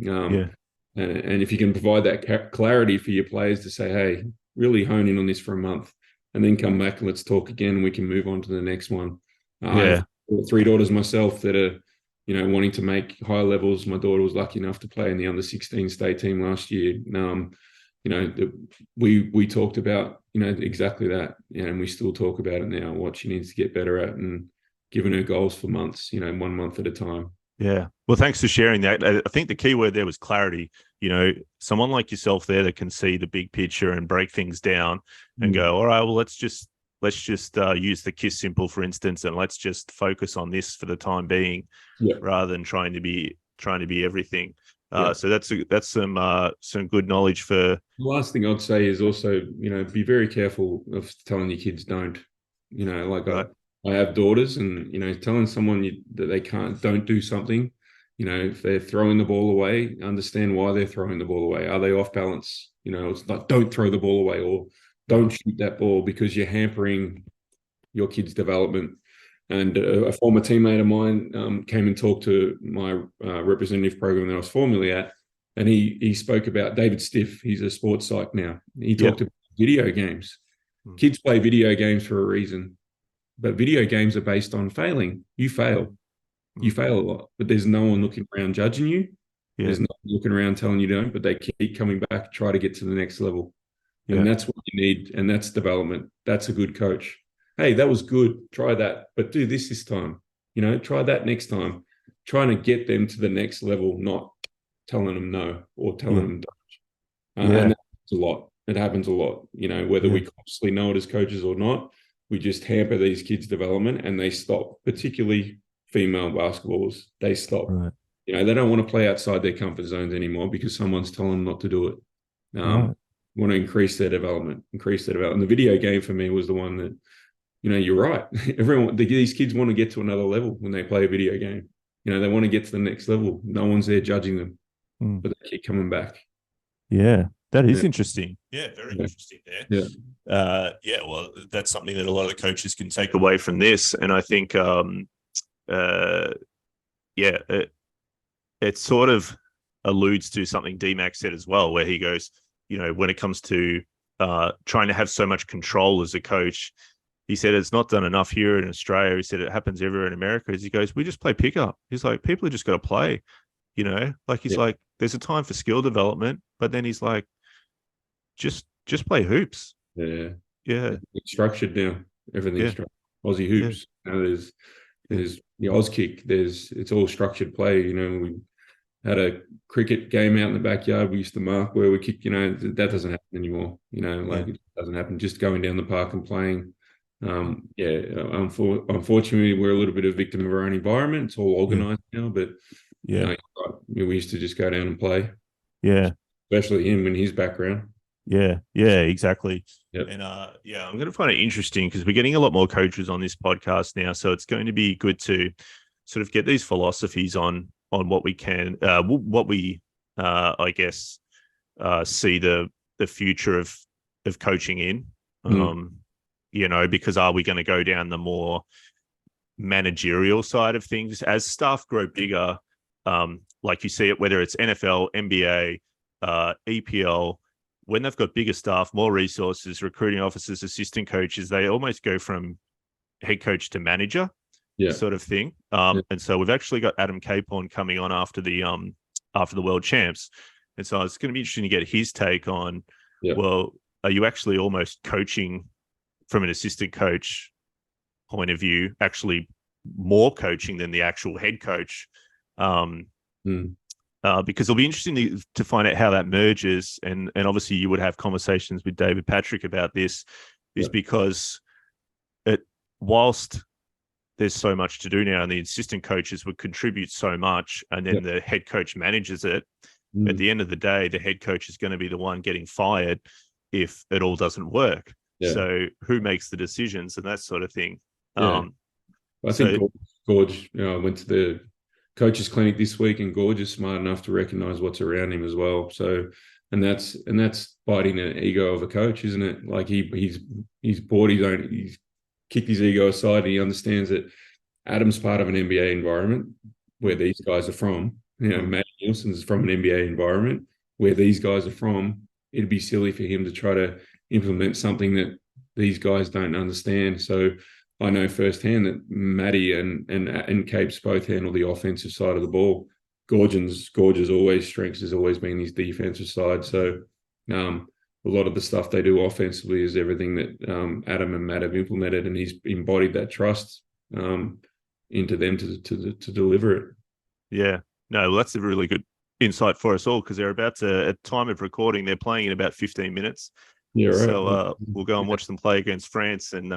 And if you can provide that clarity for your players to say, hey, really hone in on this for a month. and then come back and let's talk again, and we can move on to the next one. I Yeah. have 3 daughters myself that are, wanting to make higher levels. My daughter was lucky enough to play in the under-16 state team last year. We talked about, exactly that, and we still talk about it now, what she needs to get better at, and giving her goals for months, 1 month at a time. Yeah. Well, thanks for sharing that. I think the key word there was clarity. Someone like yourself there that can see the big picture and break things down and go, all right, well, let's just use the KISS symbol, for instance, and let's just focus on this for the time being, rather than trying to be everything. So that's some good knowledge for. The last thing I'd say is also, be very careful of telling your kids don't. Right. I have daughters, and telling someone that they don't do something. If they're throwing the ball away, understand why they're throwing the ball away. Are they off balance? It's like, don't throw the ball away, or don't shoot that ball, because you're hampering your kid's development. And a former teammate of mine came and talked to my representative program that I was formerly at, and he spoke about David Stiff. He's a sports psych now. He talked about video games. Kids play video games for a reason, but video games are based on failing. You fail. You fail a lot, but there's no one looking around judging you. There's no one looking around telling you don't, but they keep coming back, try to get to the next level. And that's what you need, and that's development. That's a good coach. Hey, that was good. Try that, but do this time. Try that next time. Trying to get them to the next level, not telling them no or telling them don't. And that's a lot. It happens a lot. Whether we consciously know it as coaches or not, we just hamper these kids' development, and they stop. Particularly female basketballers, they stop. Right. They don't want to play outside their comfort zones anymore because someone's telling them not to do it. Want to increase their development. The video game for me was the one that, you're right. These kids want to get to another level when they play a video game. They want to get to the next level. No one's there judging them, but they keep coming back. Yeah, that is interesting. Yeah, very interesting there. Yeah. Well, that's something that a lot of the coaches can take away from this. And I think, it sort of alludes to something D-Mac said as well, where he goes, when it comes to trying to have so much control as a coach, he said it's not done enough here in Australia. He said it happens everywhere in America. He goes, we just play pickup. He's like, people have just got to play, he's like, there's a time for skill development, but then he's like, just play hoops. Yeah. It's structured now. Everything's structured. Aussie hoops. There's the Auskick. It's all structured play. We had a cricket game out in the backyard. We used to mark where we kick. That doesn't happen anymore. It doesn't happen. Just going down the park and playing. Unfortunately, we're a little bit of a victim of our own environment. It's all organized now, but we used to just go down and play. Yeah, especially him and his background. Yeah, exactly. Yep. And I'm going to find it interesting because we're getting a lot more coaches on this podcast now, so it's going to be good to sort of get these philosophies on what we can, what we I guess see the future of coaching in. Because are we going to go down the more managerial side of things as staff grow bigger? Like you see it, whether it's NFL, NBA, EPL. When they've got bigger staff, more resources, recruiting officers, assistant coaches, they almost go from head coach to manager, sort of thing. And so we've actually got Adam Capon coming on after the World Champs, and so it's going to be interesting to get his take on. Well, are you actually almost coaching from an assistant coach point of view, actually more coaching than the actual head coach? Because it'll be interesting to find out how that merges. And obviously you would have conversations with David Patrick about this, because whilst there's so much to do now and the assistant coaches would contribute so much, and then the head coach manages it, at the end of the day, the head coach is going to be the one getting fired if it all doesn't work. So who makes the decisions and that sort of thing? I think Gorge went to the coaches clinic this week, and Gorge is smart enough to recognize what's around him as well. So, and that's biting an ego of a coach, isn't it? Like he's bought his own, he's kicked his ego aside, and he understands that Adam's part of an NBA environment where these guys are from. Matt Nielsen's from an NBA environment where these guys are from. It'd be silly for him to try to implement something that these guys don't understand. So I know firsthand that Matty and Capes both handle the offensive side of the ball. Gorge's always strengths has always been his defensive side. So a lot of the stuff they do offensively is everything that Adam and Matt have implemented, and he's embodied that trust into them to deliver it. Yeah, no, well, that's a really good insight for us all, because they're about to, at time of recording, they're playing in about 15 minutes. Yeah, right. So we'll go and watch them play against France, and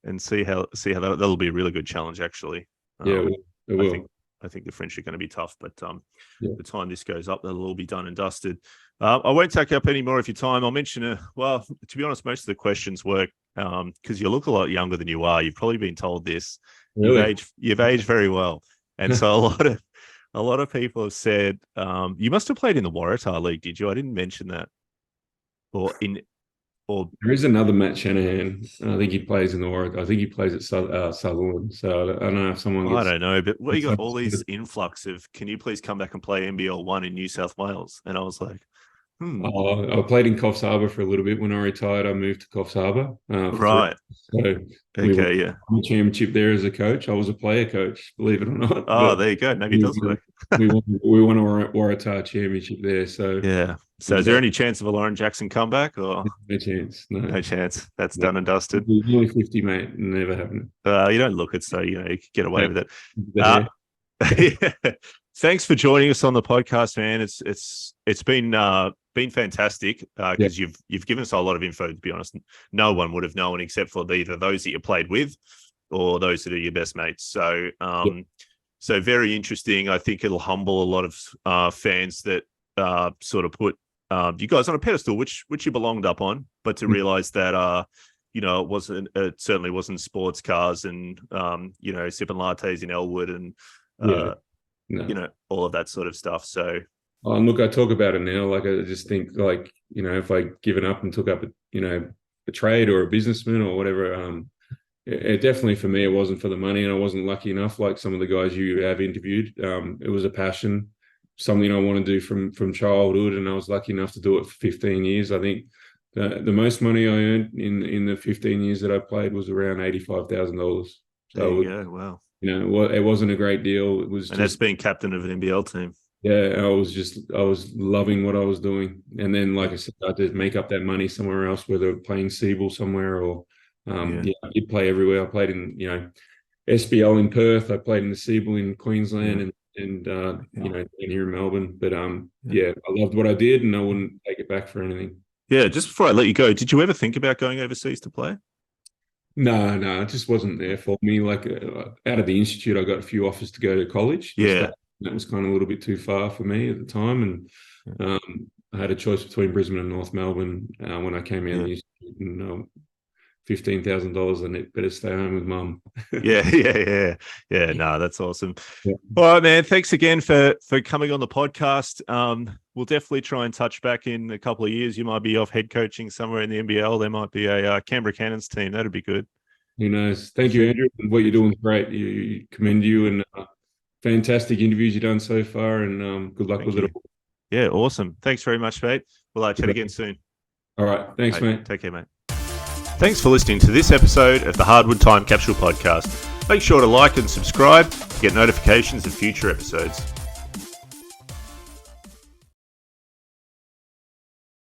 and see how that'll be a really good challenge, actually. It will. I think the French are going to be tough, but the time this goes up, that'll all be done and dusted. I won't take up any more of your time. I'll mention, to be honest, most of the questions work because you look a lot younger than you are. You've probably been told this. Really? You've aged very well, and so a lot of people have said you must have played in the Waratah League, did you? I didn't mention that. There is another Matt Shanahan. I think he plays in the Warwick. I think he plays at Sutherland. So I don't know if someone gets... I don't know, but you got all these influx of, can you please come back and play NBL 1 in New South Wales? And I was like, I played in Coffs Harbour for a little bit. When I retired, I moved to Coffs Harbour. Right. So we won the championship there as a coach. I was a player coach, believe it or not. Oh, there you go. Maybe it does work. we won a Waratah championship there. So yeah. So is there any chance of a Lauren Jackson comeback, or no chance? No chance. That's done and dusted. Nearly 50, mate. Never happened. You don't look it, so you could get away with it. Thanks for joining us on the podcast, man. It's been fantastic because you've given us a lot of info. To be honest, no one would have known except for either those that you played with or those that are your best mates. So so very interesting. I think it'll humble a lot of fans that sort of put you guys on a pedestal, which you belonged up on, but to realize that it certainly wasn't sports cars and sipping lattes in Elwood and all of that sort of stuff. So look, I talk about it now. Like, I just think, like, if I given up and took up a trade or a businessman or whatever, it definitely, for me, it wasn't for the money, and I wasn't lucky enough like some of the guys you have interviewed. It was a passion, something I want to do from childhood, and I was lucky enough to do it for 15 years. I think the most money I earned in the 15 years that I played was around $85,000. So there you go. Wow. It wasn't a great deal. It was, and that's being captain of an NBL team. Yeah, I was loving what I was doing, and then, like I said, I did make up that money somewhere else, whether playing Seabull somewhere or I did play everywhere. I played in SBL in Perth. I played in the Seabull in Queensland and here in Melbourne. But I loved what I did, and I wouldn't take it back for anything. Yeah, just before I let you go, did you ever think about going overseas to play? No, it just wasn't there for me. Like, out of the institute, I got a few offers to go to college. Yeah. That was kind of a little bit too far for me at the time. And I had a choice between Brisbane and North Melbourne when I came out of the institute, and $15,000, and it better stay home with mum. Yeah. No, that's awesome. Yeah. All right, man. Thanks again for coming on the podcast. We'll definitely try and touch back in a couple of years. You might be off head coaching somewhere in the NBL. There might be a Canberra Cannons team. That'd be good. Who knows? Thank you, Andrew. What you're doing is great. You commend you, and fantastic interviews you've done so far, and good luck with it all. Yeah, awesome. Thanks very much, mate. We'll chat again soon. All right. Thanks, mate. Take care, mate. Thanks for listening to this episode of the Hardwood Time Capsule podcast. Make sure to like and subscribe to get notifications of future episodes.